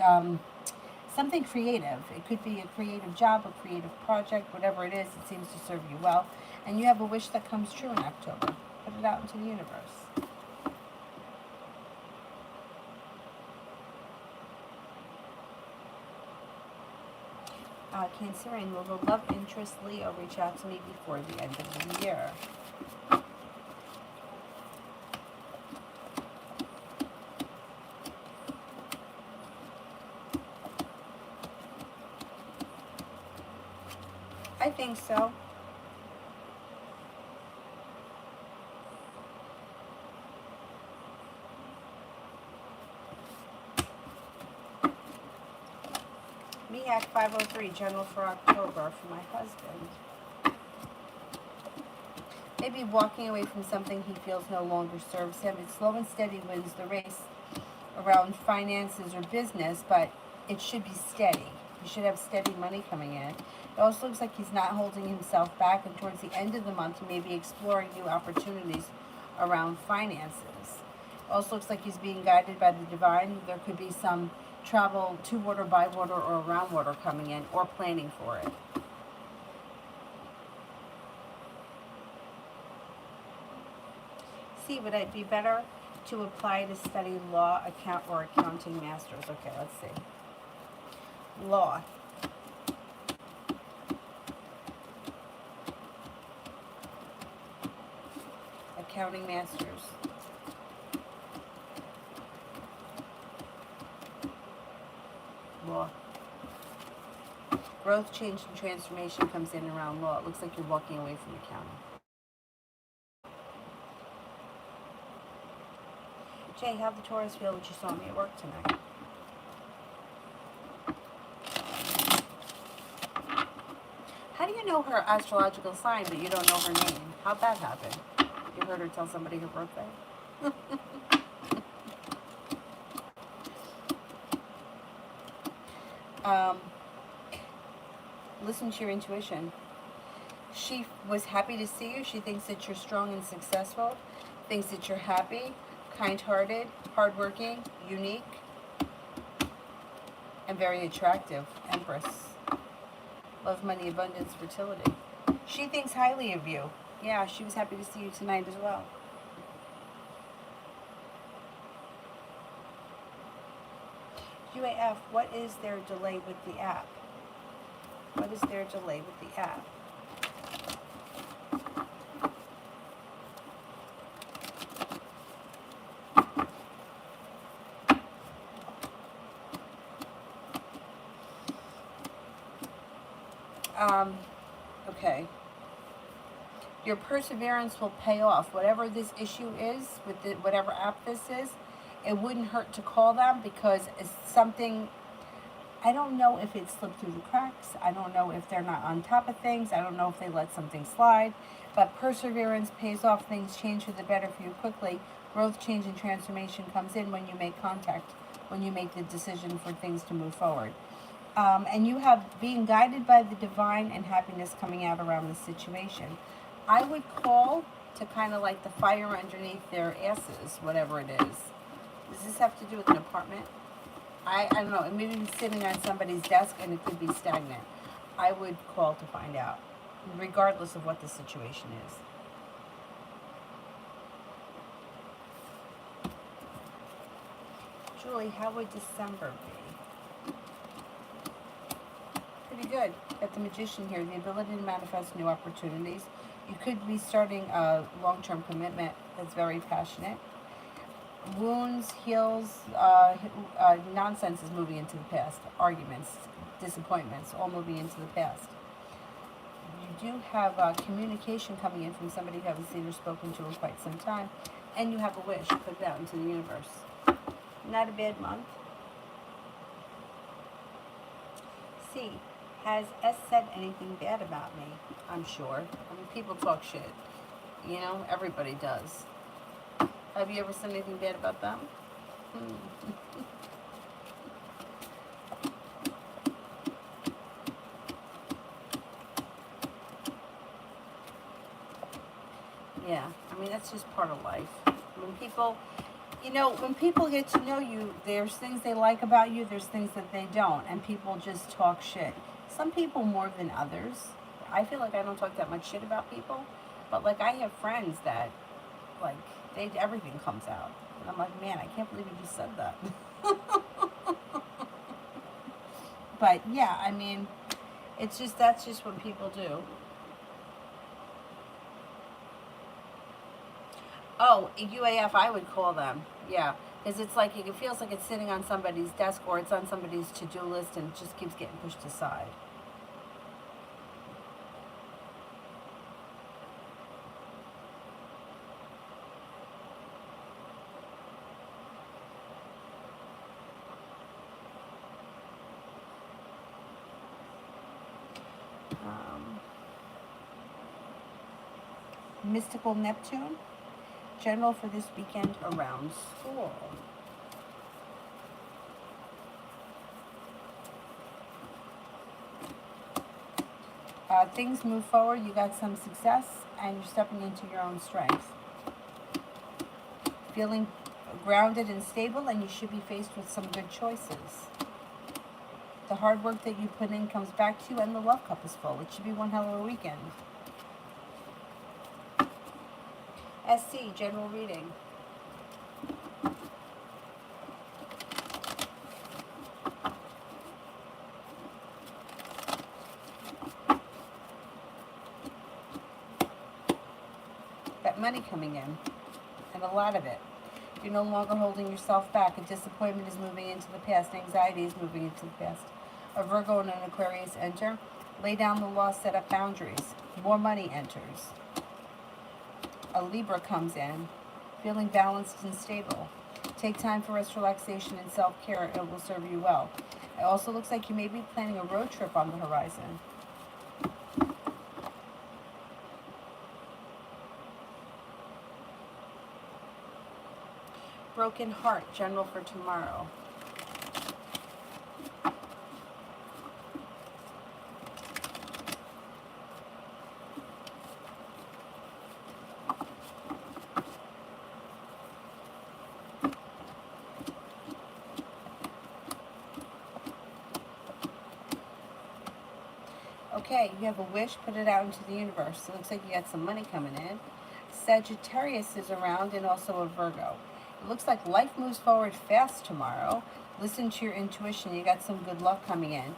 something creative. It could be a creative job, a creative project, whatever it is, it seems to serve you well. And you have a wish that comes true in October. Put it out into the universe. Cancerian, will the love interest Leo reach out to me before the end of the year? I think so. Miak 503, general for October for my husband. Maybe walking away from something he feels no longer serves him. It's slow and steady wins the race around finances or business, but it should be steady. You should have steady money coming in. It also looks like he's not holding himself back, and towards the end of the month, he may be exploring new opportunities around finances. It also looks like he's being guided by the divine. There could be some travel to water, by water, or around water coming in, or planning for it. See, would it be better to apply to study law, or accounting masters? Okay, let's see. Law. Accounting masters. Law. Growth, change, and transformation comes in around law. It looks like you're walking away from accounting. Jay, how'd the Taurus feel that you saw me at work tonight? How do you know her astrological sign, but you don't know her name? How'd that happen? You heard her tell somebody her birthday? Listen to your intuition. She was happy to see you. She thinks that you're strong and successful. Thinks that you're happy, kind-hearted, hardworking, unique, and very attractive. Empress. Love, money, abundance, fertility. She thinks highly of you. Yeah, she was happy to see you tonight as well. UAF, what is their delay with the app? What is their delay with the app? Okay. Your perseverance will pay off. Whatever this issue is, with whatever app this is, it wouldn't hurt to call them because it's something, I don't know if it slipped through the cracks. I don't know if they're not on top of things. I don't know if they let something slide. But perseverance pays off. Things change for the better for you quickly. Growth, change, and transformation comes in when you make contact, when you make the decision for things to move forward. And you have being guided by the divine and happiness coming out around the situation. I would call to kind of like the fire underneath their asses, whatever it is. Does this have to do with an apartment? I don't know. It may be sitting on somebody's desk and it could be stagnant. I would call to find out, regardless of what the situation is. Julie, how would December be? Pretty good. Got the Magician here. The ability to manifest new opportunities. You could be starting a long-term commitment that's very passionate. Wounds, heals, nonsense is moving into the past. Arguments, disappointments, all moving into the past. You do have communication coming in from somebody you haven't seen or spoken to in quite some time. And you have a wish. Put it out into the universe. Not a bad month. C. Has S said anything bad about me? I'm sure. I mean, people talk shit. You know, everybody does. Have you ever said anything bad about them? Yeah, I mean, that's just part of life. When people, when people get to know you, there's things they like about you, there's things that they don't, and people just talk shit. Some people more than others. I feel like I don't talk that much shit about people, but like I have friends that, like, everything comes out. And I'm like, man, I can't believe you just said that. But yeah, I mean, that's just what people do. Oh, UAF, I would call them. Yeah, because it's like, it feels like it's sitting on somebody's desk or it's on somebody's to-do list and it just keeps getting pushed aside. Mystical Neptune, general for this weekend around school. Things move forward, you got some success, and you're stepping into your own strength. Feeling grounded and stable, and you should be faced with some good choices. The hard work that you put in comes back to you, and the love cup is full. It should be one hell of a weekend. SC, general reading. That money coming in, and a lot of it. You're no longer holding yourself back. A disappointment is moving into the past. Anxiety is moving into the past. A Virgo and an Aquarius enter. Lay down the law, set up boundaries. More money enters. A Libra comes in, feeling balanced and stable. Take time for rest, relaxation, and self-care. It will serve you well. It also looks like you may be planning a road trip on the horizon. Broken heart, general for tomorrow. Okay, you have a wish, put it out into the universe. It looks like you got some money coming in. Sagittarius is around, and also a Virgo. It looks like life moves forward fast tomorrow. Listen to your intuition. You got some good luck coming in.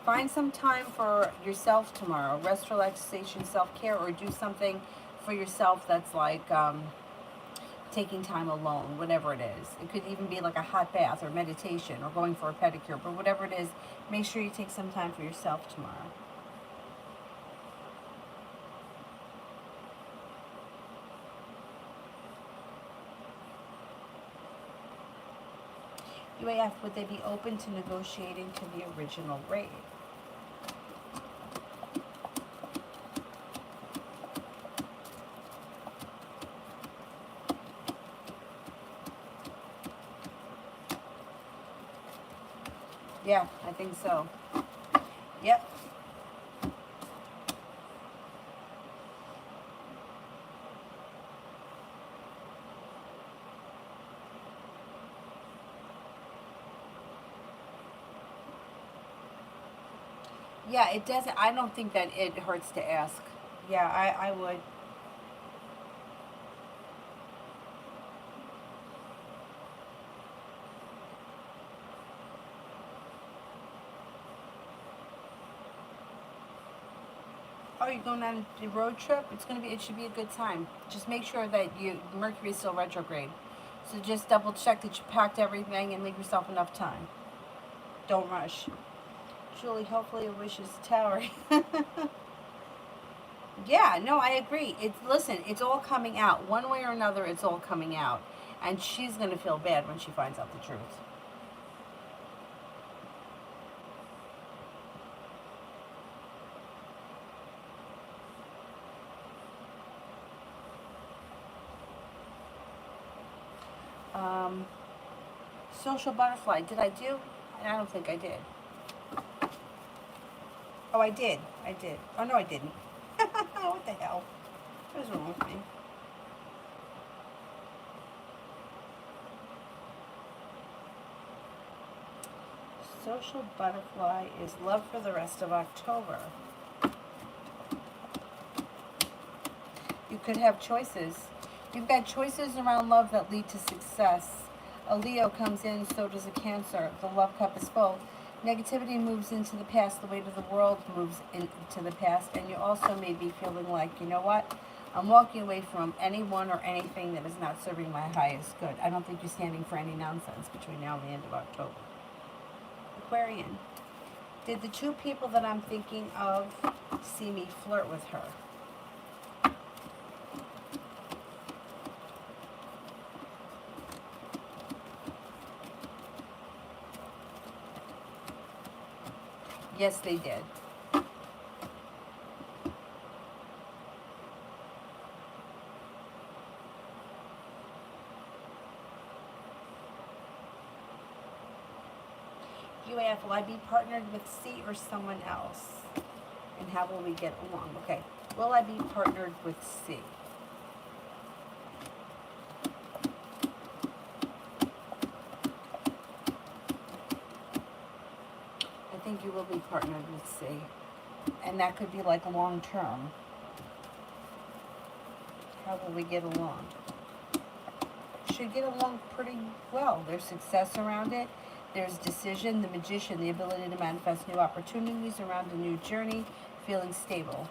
Find some time for yourself tomorrow. Rest, relaxation, self-care, or do something for yourself that's like taking time alone, whatever it is. It could even be like a hot bath or meditation or going for a pedicure, but whatever it is, make sure you take some time for yourself tomorrow. UAF, would they be open to negotiating to the original rate? Yeah, I think so. Yep. Yeah, it doesn't. I don't think that it hurts to ask. Yeah, I would. Oh, you're going on a road trip? It should be a good time. Just make sure that Mercury's still retrograde. So just double check that you packed everything and leave yourself enough time. Don't rush. Julie, hopefully your wish is tower. Yeah, no, I agree. Listen, it's all coming out. One way or another, it's all coming out. And she's going to feel bad when she finds out the truth. Um, Social butterfly, did I do? I don't think I did. Oh, I did. I did. Oh, no, I didn't. What the hell? What is wrong with me? Social butterfly is love for the rest of October. You could have choices. You've got choices around love that lead to success. A Leo comes in, so does a Cancer. The love cup is full. Negativity moves into the past. The weight of the world moves into the past. And you also may be feeling like, you know what? I'm walking away from anyone or anything that is not serving my highest good. I don't think you're standing for any nonsense between now and the end of October. Aquarian. Did the two people that I'm thinking of see me flirt with her? Yes, they did. UAF, will I be partnered with C or someone else? And how will we get along? Okay. Will I be partnered with C? I think you will be partnered with C. And that could be like long term. How will we get along? Should get along pretty well. There's success around it. There's decision, the magician, the ability to manifest new opportunities around a new journey, feeling stable.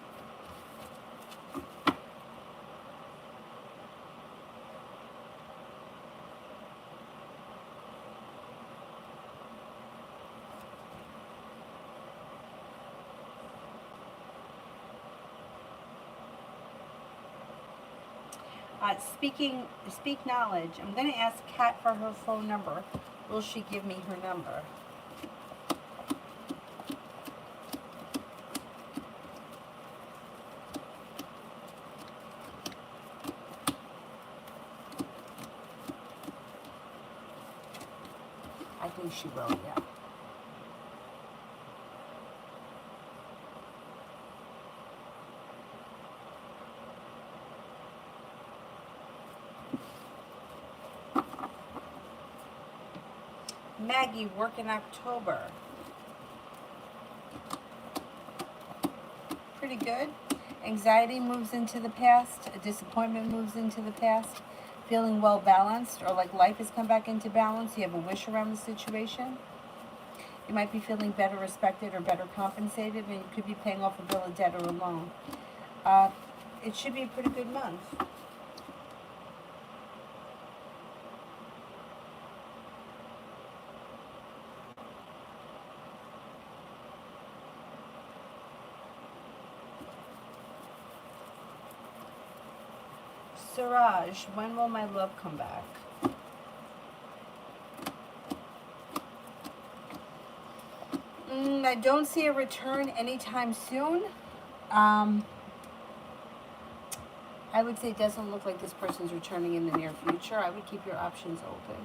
Speak knowledge. I'm going to ask Kat for her phone number. Will she give me her number? I think she will, yeah. Maggie, work in October. pretty good. Anxiety moves into the past. A disappointment moves into the past. Feeling well balanced, or like life has come back into balance. You have a wish around the situation. You might be feeling better respected or better compensated, and you could be paying off a bill of debt or a loan. It should be a pretty good month. Siraj, when will my love come back? I don't see a return anytime soon. I would say it doesn't look like this person's returning in the near future. I would keep your options open.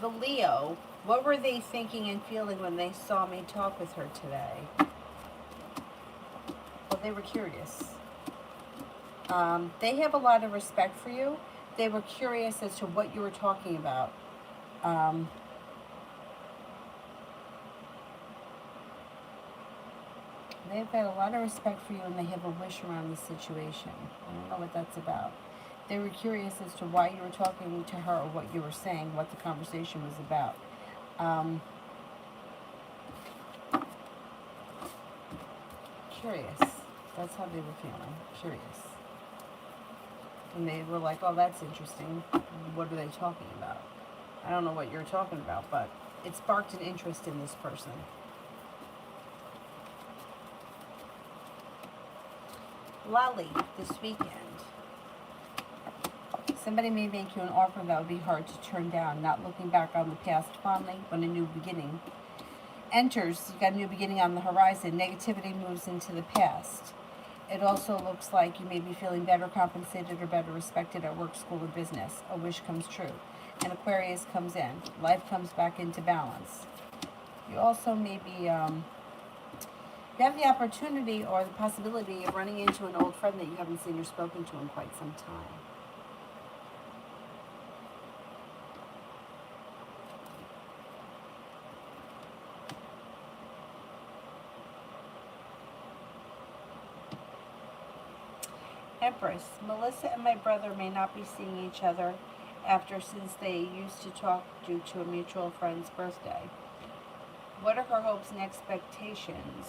The Leo, what were they thinking and feeling when they saw me talk with her today? Well, they were curious. They have a lot of respect for you. They were curious as to what you were talking about. They've got a lot of respect for you, and they have a wish around the situation. I don't know what that's about. They were curious as to why you were talking to her, or what you were saying, what the conversation was about. Curious. That's how they were feeling. Curious. And they were like, oh, that's interesting. What are they talking about? I don't know what you're talking about, but it sparked an interest in this person. Lolly, this weekend. Somebody may make you an offer that would be hard to turn down. Not looking back on the past fondly when a new beginning enters. You've got a new beginning on the horizon. Negativity moves into the past. It also looks like you may be feeling better compensated or better respected at work, school, or business. A wish comes true. And Aquarius comes in. Life comes back into balance. You also may be, you have the opportunity or the possibility of running into an old friend that you haven't seen or spoken to in quite some time. Empress, Melissa and my brother may not be seeing each other after, since they used to talk due to a mutual friend's birthday. What are her hopes and expectations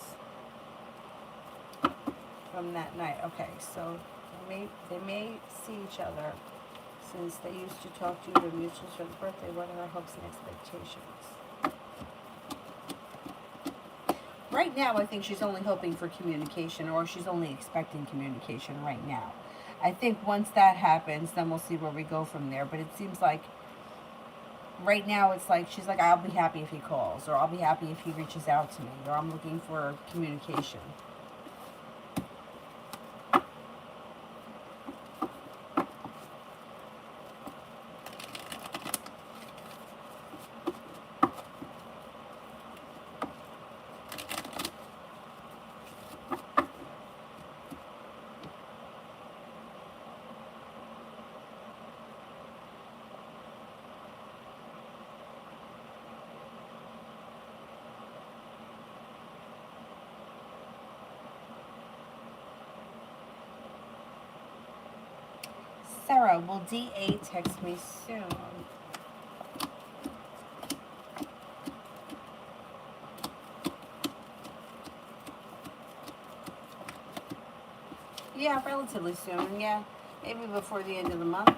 from that night? Okay, so they may see each other since they used to talk due to a mutual friend's birthday. What are her hopes and expectations? Right now, I think she's only hoping for communication, or she's only expecting communication right now. I think once that happens, then we'll see where we go from there. But it seems like right now it's like she's like, I'll be happy if he calls, or I'll be happy if he reaches out to me, or I'm looking for communication. Sarah, will DA text me soon? Yeah, relatively soon, yeah. Maybe before the end of the month.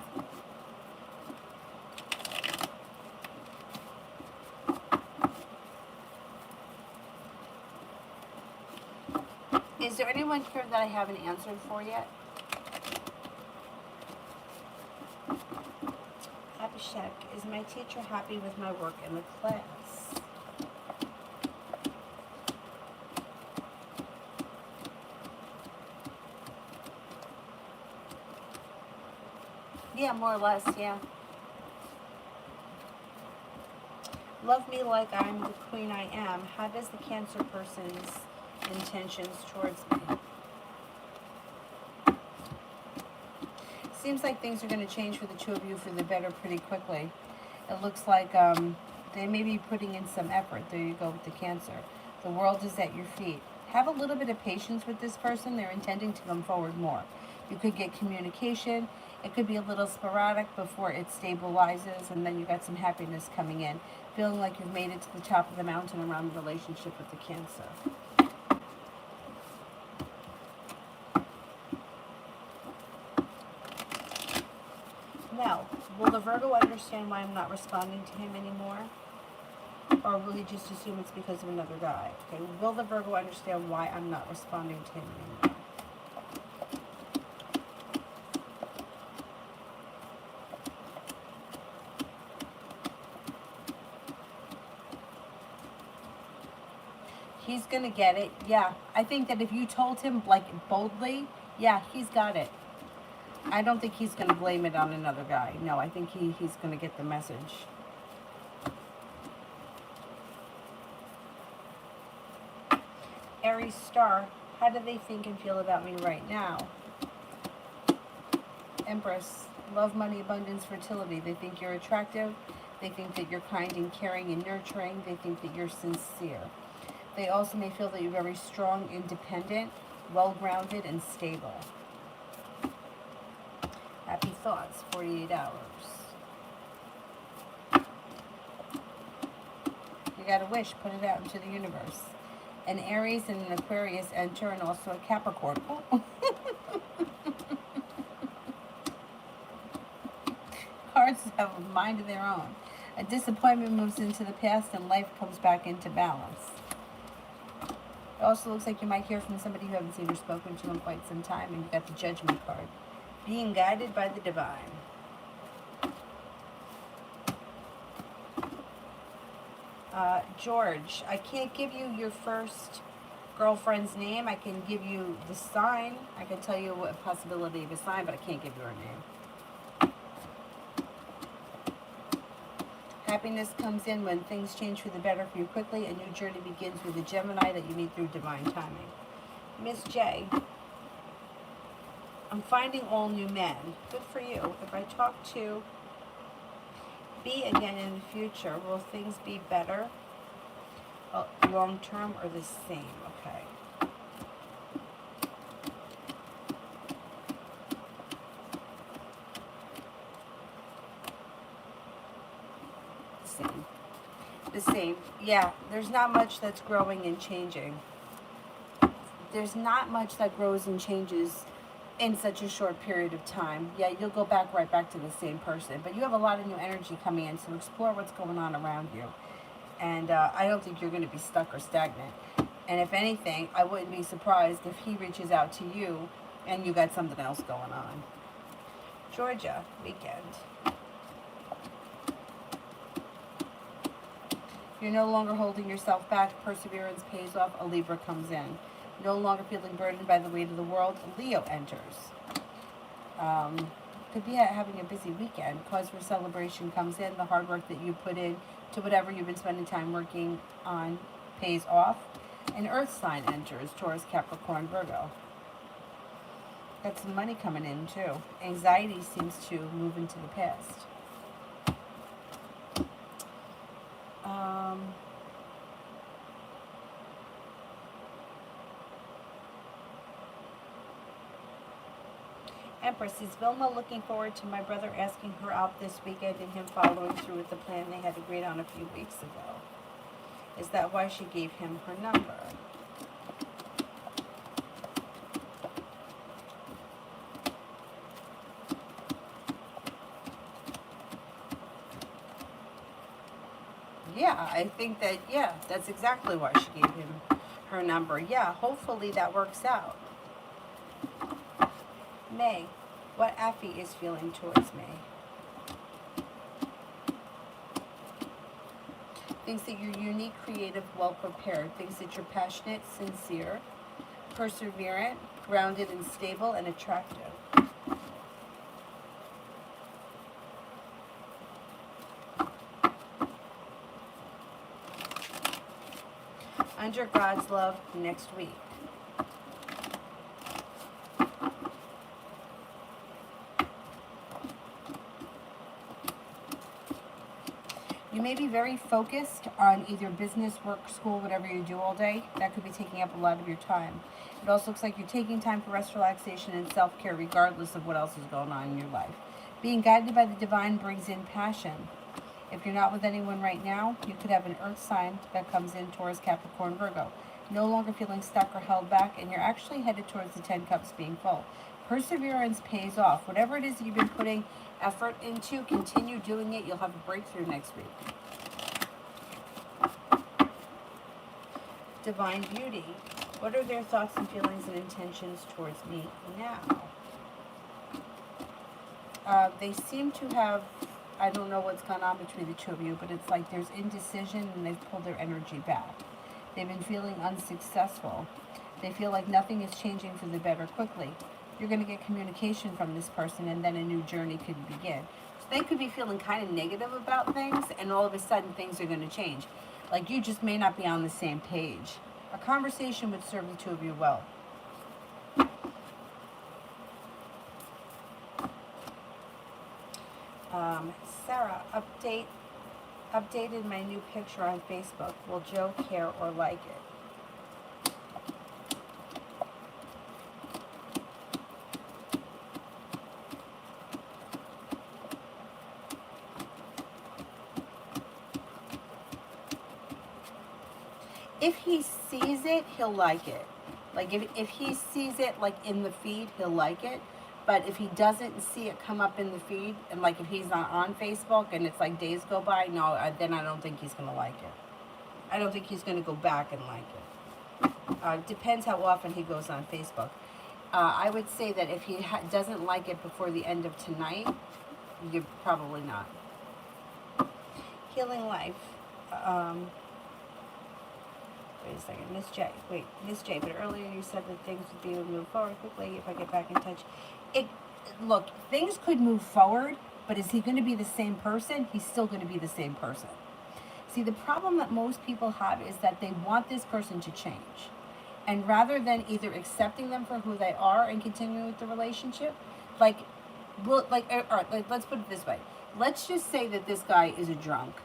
Is there anyone here that I haven't answered for yet? Abhishek, is my teacher happy with my work in the class? Yeah, more or less, yeah. Love me like I'm the queen I am. How does the Cancer person's intentions towards me? Seems like things are going to change for the two of you for the better pretty quickly. It looks like they may be putting in some effort. There you go with the Cancer. The world is at your feet. Have a little bit of patience with this person. They're intending to come forward more. You could get communication. It could be a little sporadic before it stabilizes, and then you got some happiness coming in. Feeling like you've made it to the top of the mountain around the relationship with the Cancer. Now, will the Virgo understand why I'm not responding to him anymore? Or will he just assume it's because of another guy? Okay, will the Virgo understand why I'm not responding to him anymore? He's going to get it. Yeah, I think that if you told him, like, boldly, yeah, he's got it. I don't think he's going to blame it on another guy. No, I think he's going to get the message. Aries star, how do they think and feel about me right now? Empress, love, money, abundance, fertility. They think you're attractive. They think that you're kind and caring and nurturing. They think that you're sincere. They also may feel that you're very strong, independent, well-grounded, and stable. Happy thoughts, 48 hours. You got a wish, put it out into the universe. An Aries and an Aquarius enter, and also a Capricorn. Oh. Cards have a mind of their own. A disappointment moves into the past, and life comes back into balance. It also looks like you might hear from somebody you haven't seen or spoken to in quite some time, and you got the Judgment card. Being guided by the divine. George, I can't give you your first girlfriend's name. I can give you the sign. I can tell you a possibility of a sign, but I can't give you her name. Happiness comes in when things change for the better for you quickly. A new journey begins with a Gemini that you meet through divine timing. Miss J, I'm finding all new men. Good for you. If I talk to B again in the future, will things be better, long term, or the same? Okay. The same. Yeah, there's not much that's growing and changing. There's not much that grows and changes in such a short period of time. Yeah, you'll go right back to the same person. But you have a lot of new energy coming in, so explore what's going on around you. And I don't think you're going to be stuck or stagnant. And if anything, I wouldn't be surprised if he reaches out to you and you got something else going on. Georgia, weekend. You're no longer holding yourself back. Perseverance pays off. A Libra comes in. No longer feeling burdened by the weight of the world. Leo enters. Could be having a busy weekend. Cause for celebration comes in. The hard work that you put in to whatever you've been spending time working on pays off. An earth sign enters. Taurus, Capricorn, Virgo. Got some money coming in too. Anxiety seems to move into the past. Empress, is Vilma looking forward to my brother asking her out this weekend and him following through with the plan they had agreed on a few weeks ago? Is that why she gave him her number? Yeah, I think that, yeah, that's exactly why she gave him her number. Yeah, hopefully that works out. May, what Affy is feeling towards me. Thinks that you're unique, creative, well-prepared. Thinks that you're passionate, sincere, perseverant, grounded and stable, and attractive. under God's love next week. You may be very focused on either business, work, school, whatever you do all day. That could be taking up a lot of your time. It also looks like you're taking time for rest, relaxation, and self-care regardless of what else is going on in your life. Being guided by the divine brings in passion. If you're not with anyone right now, you could have an earth sign that comes in, Taurus, Capricorn, Virgo. No longer feeling stuck or held back, and you're actually headed towards the 10 cups being full. Perseverance pays off. Whatever it is that you've been putting effort into, continue doing it. You'll have a breakthrough next week. Divine Beauty. What are their thoughts and feelings and intentions towards me now? They seem to have, I don't know what's gone on between the two of you, but it's like there's indecision and they've pulled their energy back. They've been feeling unsuccessful. They feel like nothing is changing for the better quickly. You're going to get communication from this person, and then a new journey could begin. So they could be feeling kind of negative about things, and all of a sudden things are going to change. Like you just may not be on the same page. A conversation would serve the two of you well. Sarah, updated my new picture on Facebook. Will Joe care or like it? If he sees it, he'll like it. Like if he sees it like in the feed, he'll like it. But if he doesn't see it come up in the feed, and like if he's not on Facebook and it's like days go by, no, then I don't think he's going to like it. I don't think he's going to go back and like it. Depends how often he goes on Facebook. I would say that if he doesn't like it before the end of tonight, you're probably not. Healing Life. Wait a second, Miss J, but earlier you said that things would be able to move forward quickly if I get back in touch. Look, things could move forward, but is he going to be the same person? He's still going to be the same person. See, the problem that most people have is that they want this person to change. And rather than either accepting them for who they are and continuing with the relationship, let's put it this way. Let's just say that this guy is a drunk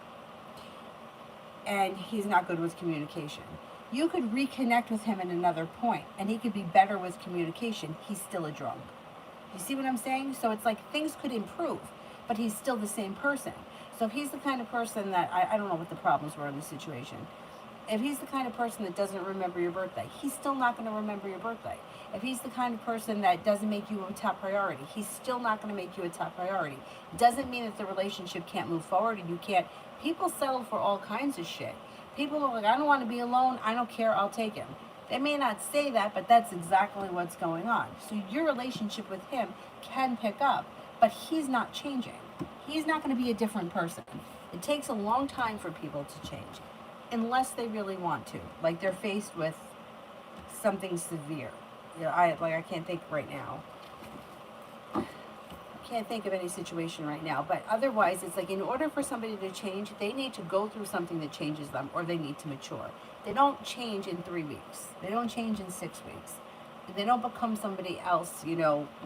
and he's not good with communication. You could reconnect with him at another point, and he could be better with communication. He's still a drunk. You see what I'm saying? So it's like things could improve, but he's still the same person. So if he's the kind of person that, I don't know what the problems were in the situation. If he's the kind of person that doesn't remember your birthday, he's still not going to remember your birthday. If he's the kind of person that doesn't make you a top priority, he's still not going to make you a top priority. Doesn't mean that the relationship can't move forward and you can't. People settle for all kinds of shit. People are like, I don't want to be alone. I don't care. I'll take him. They may not say that, but that's exactly what's going on. So your relationship with him can pick up, but he's not changing. He's not going to be a different person. It takes a long time for people to change, unless they really want to. Like they're faced with something severe. You know, I can't think right now. Can't think of any situation right now, but otherwise it's like in order for somebody to change, they need to go through something that changes them, or they need to mature. They don't change in 3 weeks. They don't change in 6 weeks. They don't become somebody else,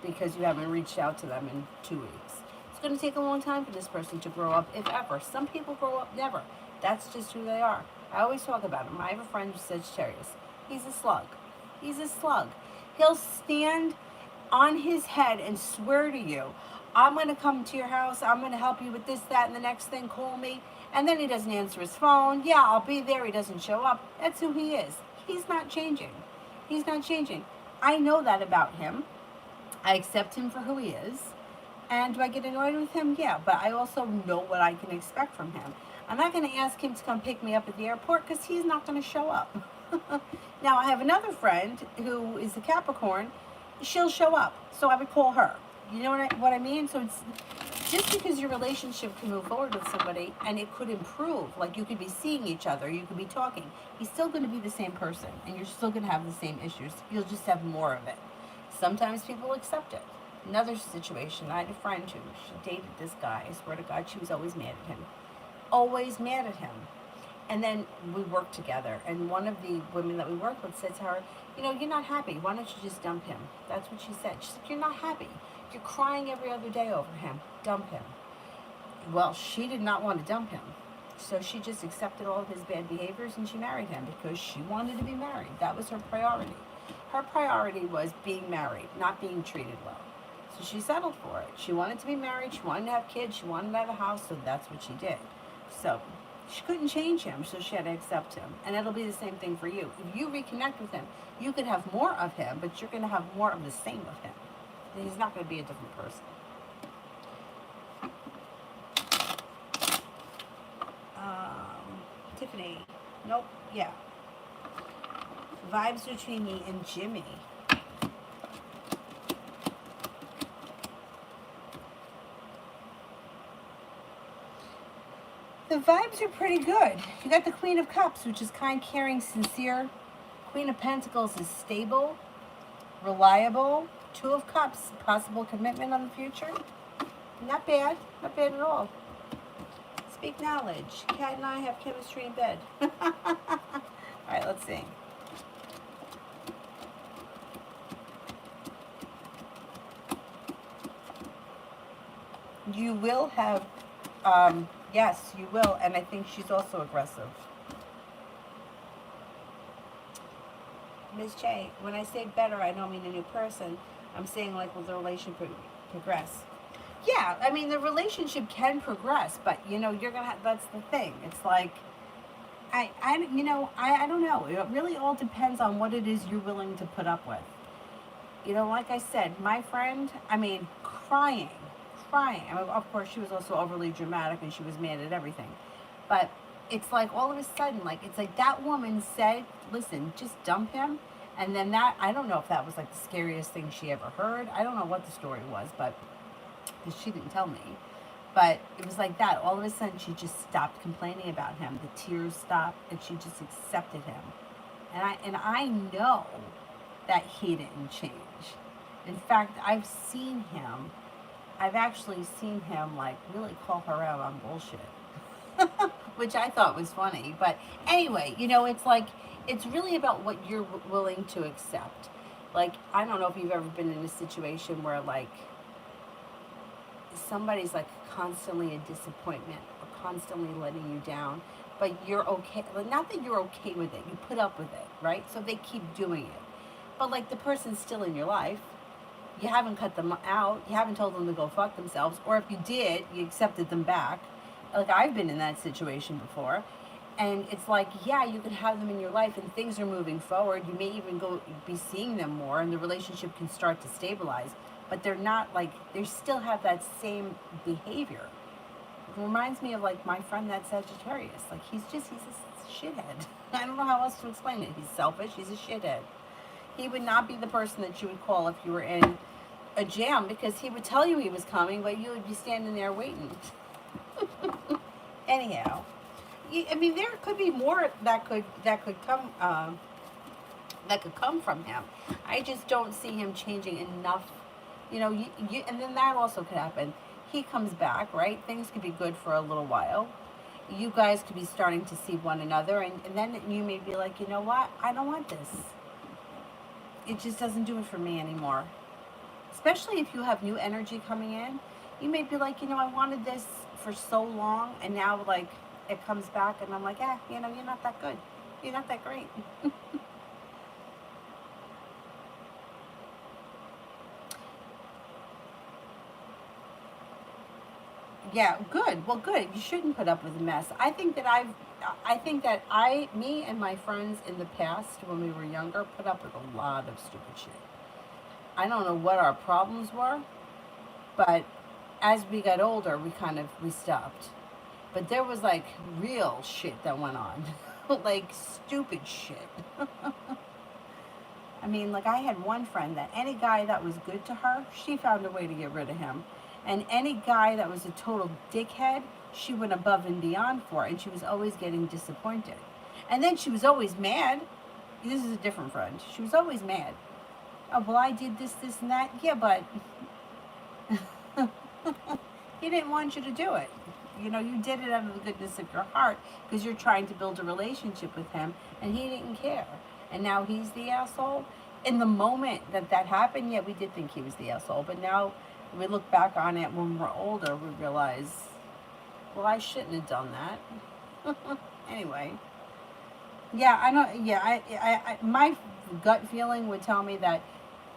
because you haven't reached out to them in 2 weeks. It's going to take a long time for this person to grow up, if ever. Some people grow up never. That's just who they are. I always talk about him. I have a friend who's Sagittarius. He's a slug. He's a slug. He'll stand on his head and swear to you, I'm going to come to your house, I'm going to help you with this, that, and the next thing, call me. And then he doesn't answer his phone. Yeah, I'll be there. He doesn't show up. That's who he is. He's not changing. He's not changing. I know that about him. I accept him for who he is. And do I get annoyed with him? Yeah, but I also know what I can expect from him. I'm not going to ask him to come pick me up at the airport because he's not going to show up. Now, I have another friend who is a Capricorn. She'll show up, so I would call her. You know what I mean? So it's just because your relationship can move forward with somebody and it could improve, like you could be seeing each other, you could be talking, he's still going to be the same person and you're still going to have the same issues. You'll just have more of it. Sometimes people accept it. Another situation, I had a friend she dated this guy. I swear to God, she was always mad at him. Always mad at him. And then we worked together. And one of the women that we worked with said to her, you're not happy. Why don't you just dump him? That's what she said. She said, you're not happy. You're crying every other day over him. Dump him. Well, she did not want to dump him. So she just accepted all of his bad behaviors and she married him because she wanted to be married. That was her priority. Her priority was being married, not being treated well. So she settled for it. She wanted to be married. She wanted to have kids. She wanted to have a house. So that's what she did. So she couldn't change him. So she had to accept him. And it'll be the same thing for you. If you reconnect with him, you could have more of him, but you're going to have more of the same of him. He's not going to be a different person. Tiffany. Nope. Yeah. Vibes between me and Jimmy. The vibes are pretty good. You got the Queen of Cups, which is kind, caring, sincere. Queen of Pentacles is stable, reliable. Two of Cups, possible commitment on the future. Not bad. Not bad at all. Speak knowledge. Kat and I have chemistry in bed. All right, let's see. You will have, yes, you will, and I think she's also aggressive. Ms. J, when I say better, I don't mean a new person. I'm saying, like, will the relationship progress? Yeah, I mean, the relationship can progress, but, you're going to have, that's the thing. It's like, I don't know. It really all depends on what it is you're willing to put up with. Like I said, my friend, crying. Of course, she was also overly dramatic and she was mad at everything. But it's like all of a sudden, it's like that woman said, listen, just dump him. And then I don't know if that was like the scariest thing she ever heard. I don't know what the story was, but because she didn't tell me. But it was like that. All of a sudden, she just stopped complaining about him. The tears stopped, and she just accepted him. And I know that he didn't change. In fact, I've actually seen him really call her out on bullshit, which I thought was funny. But anyway, it's like, it's really about what you're willing to accept. I don't know if you've ever been in a situation where somebody's constantly a disappointment or constantly letting you down, but you're okay. Not that you're okay with it, you put up with it, right? So they keep doing it. But the person's still in your life. You haven't cut them out. You haven't told them to go fuck themselves. Or if you did, you accepted them back. I've been in that situation before. And it's yeah, you can have them in your life and things are moving forward. You may even be seeing them more and the relationship can start to stabilize. But they're not they still have that same behavior. It reminds me of my friend that's Sagittarius. He's a shithead. I don't know how else to explain it. He's selfish. He's a shithead. He would not be the person that you would call if you were in a jam because he would tell you he was coming, but you would be standing there waiting. Anyhow, there could be more that could come from him. I just don't see him changing enough. And then that also could happen. He comes back, right? Things could be good for a little while. You guys could be starting to see one another, and then you may be like, you know what? I don't want this. It just doesn't do it for me anymore. Especially if you have new energy coming in. You may be like, I wanted this for so long, and now it comes back, and I'm like, you're not that good. You're not that great. Yeah, good. Well, good. You shouldn't put up with a mess. I think that me and my friends in the past, when we were younger, put up with a lot of stupid shit. I don't know what our problems were, but as we got older, we stopped. But there was real shit that went on, stupid shit. I had one friend that any guy that was good to her, she found a way to get rid of him. And any guy that was a total dickhead, she went above and beyond for, and she was always getting disappointed. And then she was always mad. This is a different friend. She was always mad. Oh, well, I did this, and that. Yeah, but he didn't want you to do it. You know, you did it out of the goodness of your heart because you're trying to build a relationship with him, and he didn't care. And now he's the asshole. In the moment that that happened, yeah, we did think he was the asshole. But now we look back on it when we're older, we realize, well, I shouldn't have done that. Anyway, yeah, I know. Yeah, my gut feeling would tell me that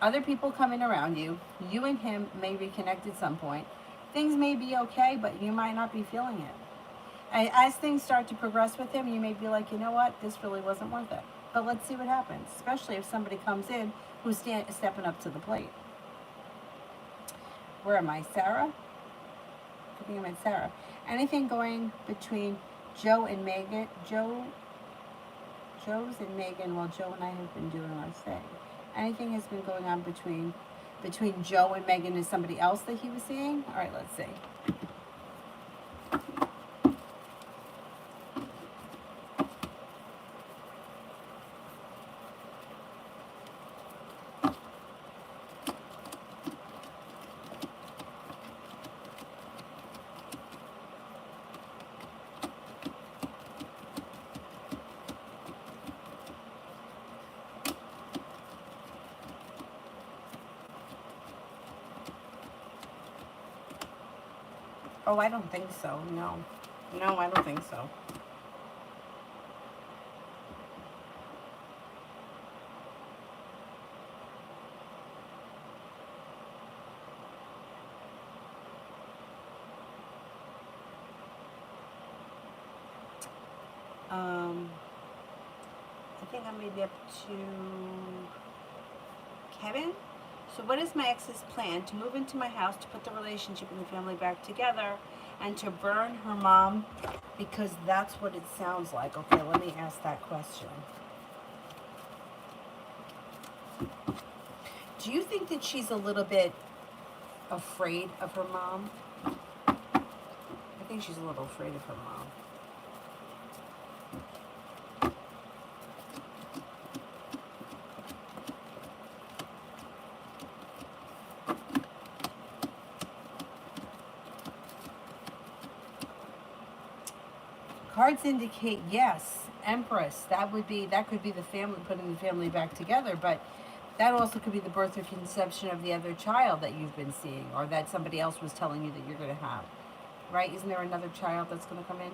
other people coming around you, you and him may reconnect at some point. Things may be okay, but you might not be feeling it. And as things start to progress with him, you may be like, you know what, this really wasn't worth it. But let's see what happens, especially if somebody comes in who's stepping up to the plate. Where am I, Sarah? I think I'm at Sarah. Anything going between Joe and Megan? Joe's and Megan while Joe and I have been doing our thing. Anything has been going on between Joe and Megan and somebody else that he was seeing? All right, let's see. Oh, I don't think so. No. No, I don't think so. I think I may be up to Kevin. So what is my ex's plan? To move into my house, to put the relationship and the family back together, and to burn her mom? Because that's what it sounds like. Okay, let me ask that question. Do you think that she's a little bit afraid of her mom? I think she's a little afraid of her mom. Cards indicate yes, Empress. That could be the family, putting the family back together, but that also could be the birth or conception of the other child that you've been seeing, or that somebody else was telling you that you're going to have. Right? Isn't there another child that's going to come in?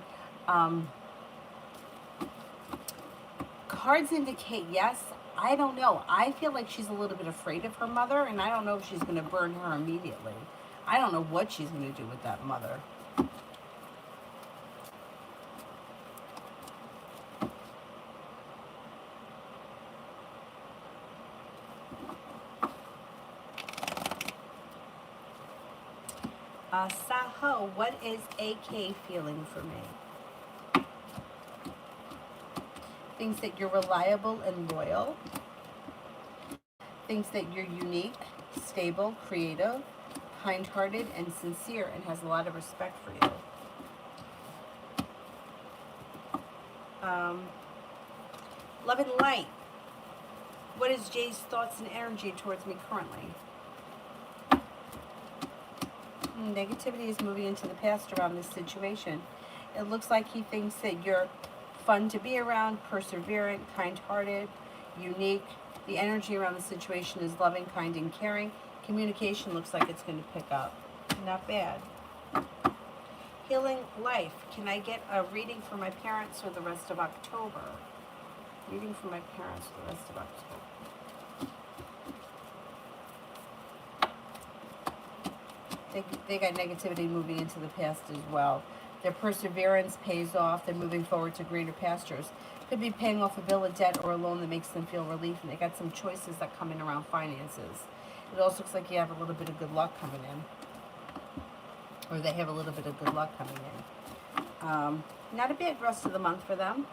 Cards indicate yes. I don't know. I feel like she's a little bit afraid of her mother, and I don't know if she's going to burn her immediately. I don't know what she's going to do with that mother. Saho, what is AK feeling for me? Thinks that you're reliable and loyal. Thinks that you're unique, stable, creative, kind-hearted, and sincere, and has a lot of respect for you. Love and light. What is Jay's thoughts and energy towards me currently? Negativity is moving into the past around this situation. It looks like he thinks that you're fun to be around, perseverant, kind-hearted, unique. The energy around the situation is loving, kind, and caring. Communication looks like it's going to pick up. Not bad. Healing life. Can I get a reading for my parents for the rest of October? Reading for my parents for the rest of October. They got negativity moving into the past as well. Their perseverance pays off. They're moving forward to greener pastures. Could be paying off a bill of debt or a loan that makes them feel relief, and they got some choices that come in around finances. It also looks like you have a little bit of good luck coming in. Or they have a little bit of good luck coming in. Not a bad rest of the month for them.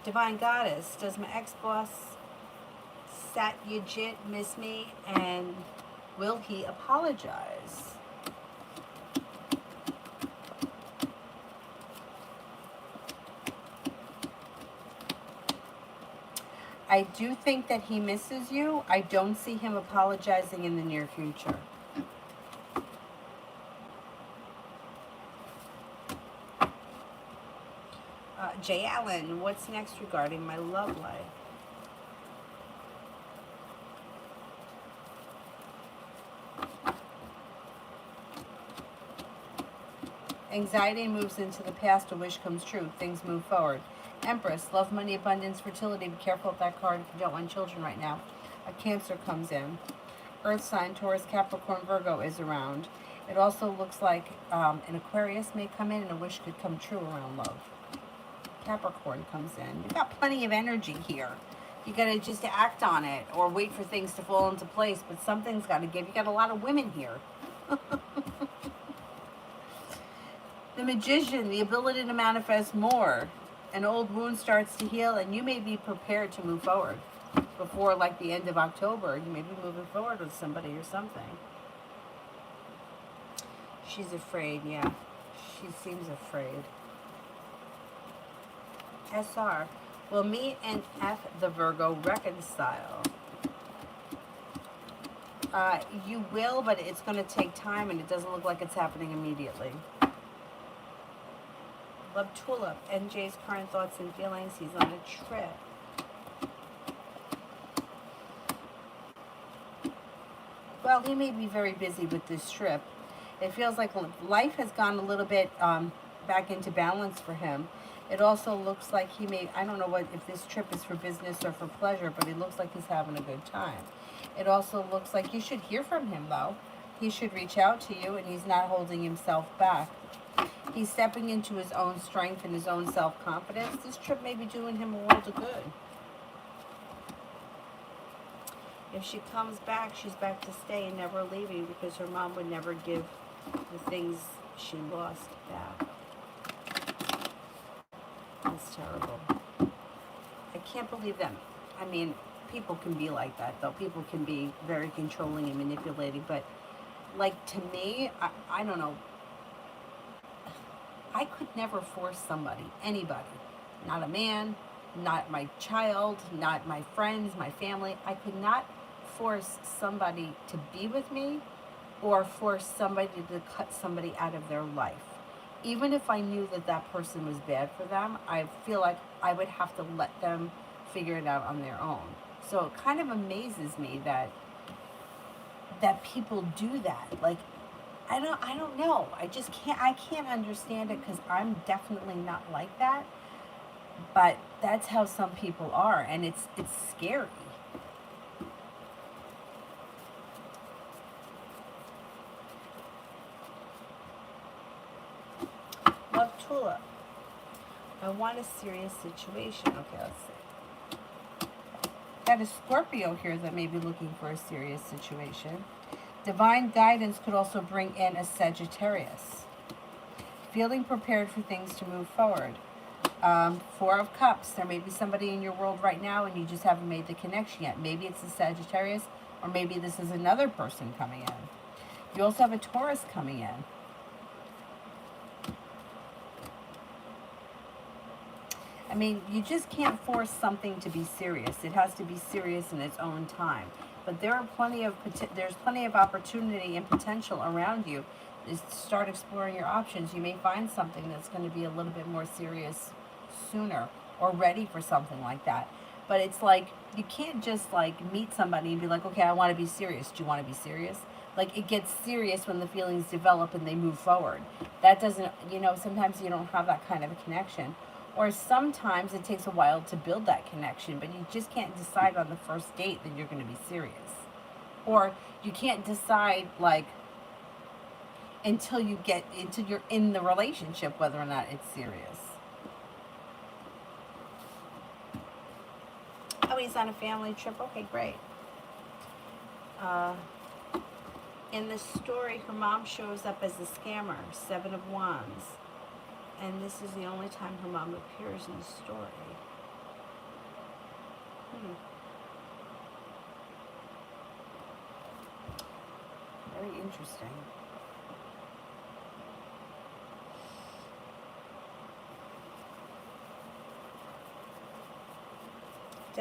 Divine Goddess, does my ex-boss Satyajit miss me, and will he apologize? I do think that he misses you. I don't see him apologizing in the near future. Jay Allen, what's next regarding my love life? Anxiety moves into the past, a wish comes true. Things move forward. Empress, love, money, abundance, fertility. Be careful with that card if you don't want children right now. A Cancer comes in. Earth sign, Taurus, Capricorn, Virgo is around. It also looks like an Aquarius may come in and a wish could come true around love. Capricorn comes in. You've got plenty of energy here. You got to just act on it or wait for things to fall into place, but something's got to give. You got a lot of women here. The Magician, the ability to manifest more. An old wound starts to heal, and you may be prepared to move forward before like the end of October. You may be moving forward with somebody or something. She's afraid, yeah. She seems afraid. SR, will me and F the Virgo reconcile? You will, but it's going to take time, and it doesn't look like it's happening immediately. Love Tulip, NJ's current thoughts and feelings. He's on a trip. Well, he may be very busy with this trip. It feels like life has gone a little bit back into balance for him. It also looks like he may, I don't know if this trip is for business or for pleasure, but it looks like he's having a good time. It also looks like you should hear from him, though. He should reach out to you, and he's not holding himself back. He's stepping into his own strength and his own self-confidence. This trip may be doing him a world of good. If she comes back, she's back to stay and never leaving because her mom would never give the things she lost back. That's terrible. I can't believe them. I mean, people can be like that, though. People can be very controlling and manipulating. But, like, to me, I don't know. I could never force somebody, anybody. Not a man, not my child, not my friends, my family. I could not force somebody to be with me or force somebody to cut somebody out of their life. Even if I knew that that person was bad for them, I feel like I would have to let them figure it out on their own. So it kind of amazes me that people do that. Like, I don't know. I can't understand it because I'm definitely not like that. But that's how some people are, and it's scary. Love Tulip. I want a serious situation. Okay, let's see. Got a Scorpio here that may be looking for a serious situation. Divine guidance could also bring in a Sagittarius. Feeling prepared for things to move forward. Four of Cups. There may be somebody in your world right now and you just haven't made the connection yet. Maybe it's a Sagittarius, or maybe this is another person coming in. You also have a Taurus coming in. I mean, you just can't force something to be serious. It has to be serious in its own time. But there's plenty of opportunity and potential around you. Is to start exploring your options. You may find something that's going to be a little bit more serious sooner, or ready for something like that. But it's like, you can't just like meet somebody and be like, okay, I want to be serious. Do you want to be serious? Like, it gets serious when the feelings develop and they move forward. That doesn't, sometimes you don't have that kind of a connection. Or sometimes it takes a while to build that connection, but you just can't decide on the first date that you're going to be serious. Or you can't decide, like, until you're in the relationship, whether or not it's serious. Oh, he's on a family trip. Okay, great. In the story, her mom shows up as a scammer, 7 of Wands. And this is the only time her mom appears in the story. Very interesting.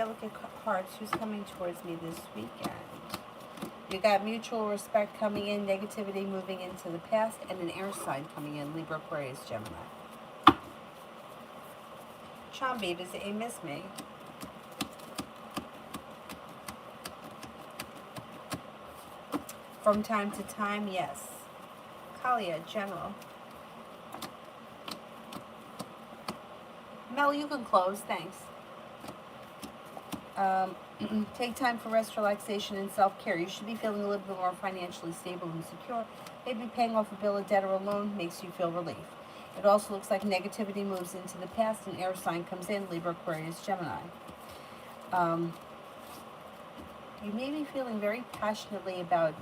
Delicate hearts, who's coming towards me this weekend? You got mutual respect coming in, negativity moving into the past, and an air sign coming in, Libra, Aquarius, Gemini. Chambi, does A miss me? From time to time, yes. Kalia, General. Mel, you can close, thanks. Take time for rest, relaxation, and self-care. You should be feeling a little bit more financially stable and secure. Maybe paying off a bill, a debt, or a loan makes you feel relief. It also looks like negativity moves into the past, and air sign comes in, Libra, Aquarius, Gemini. You may be feeling very passionately about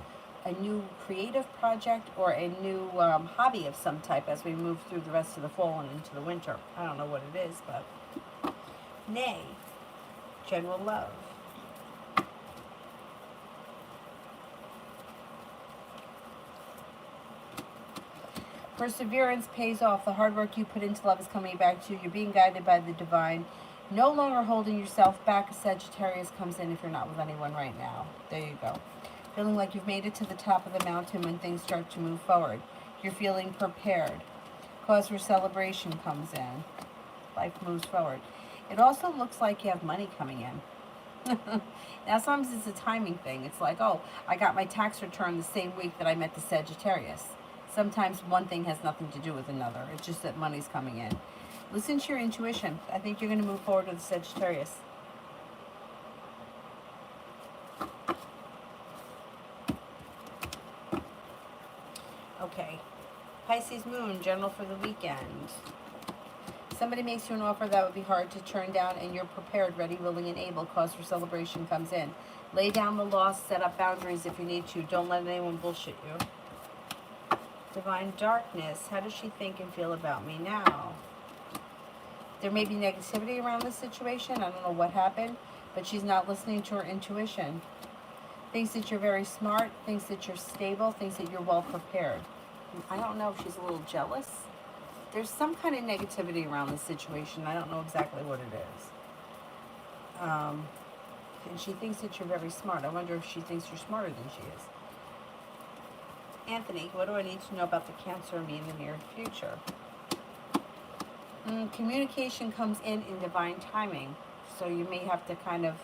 a new creative project or a new hobby of some type as we move through the rest of the fall and into the winter. I don't know what it is, but nay, general love. Perseverance pays off. The hard work you put into love is coming back to you. You're being guided by the divine. No longer holding yourself back. A Sagittarius comes in if you're not with anyone right now. There you go. Feeling like you've made it to the top of the mountain when things start to move forward. You're feeling prepared. Cause for celebration comes in. Life moves forward. It also looks like you have money coming in. Now, sometimes it's a timing thing. It's like, oh, I got my tax return the same week that I met the Sagittarius. Sometimes one thing has nothing to do with another. It's just that money's coming in. Listen to your intuition. I think you're going to move forward with the Sagittarius. Okay. Pisces moon, general for the weekend. Somebody makes you an offer that would be hard to turn down, and you're prepared, ready, willing, and able. Cause for celebration comes in. Lay down the law, set up boundaries if you need to. Don't let anyone bullshit you. Divine darkness, how does she think and feel about me now? There may be negativity around this situation. I don't know what happened, but she's not listening to her intuition. Thinks that you're very smart, thinks that you're stable, thinks that you're well prepared. I don't know if she's a little jealous. There's some kind of negativity around this situation. I don't know exactly what it is. And she thinks that you're very smart. I wonder if she thinks you're smarter than she is. Anthony, what do I need to know about the Cancer me in the near future? Communication comes in divine timing. So you may have to kind of,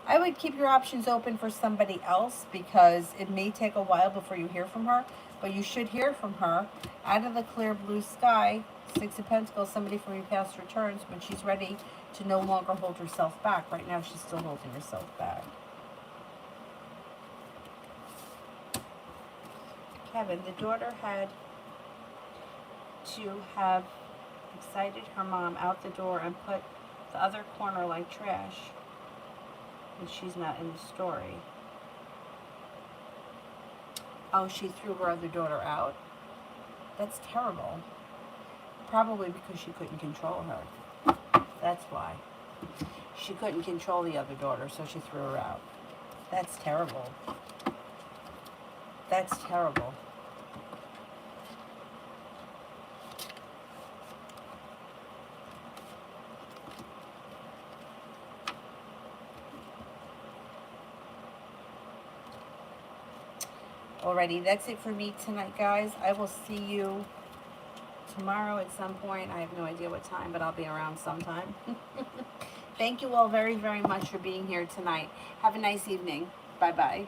I would keep your options open for somebody else because it may take a while before you hear from her, but you should hear from her. Out of the clear blue sky, Six of Pentacles, somebody from your past returns when she's ready to no longer hold herself back. Right now she's still holding herself back. Kevin, the daughter had to have excited her mom out the door and put the other corner like trash, and she's not in the story. Oh, she threw her other daughter out? That's terrible. Probably because she couldn't control her. That's why. She couldn't control the other daughter, so she threw her out. That's terrible. That's terrible. Alrighty, that's it for me tonight, guys. I will see you tomorrow at some point. I have no idea what time, but I'll be around sometime. Thank you all very, very much for being here tonight. Have a nice evening. Bye-bye.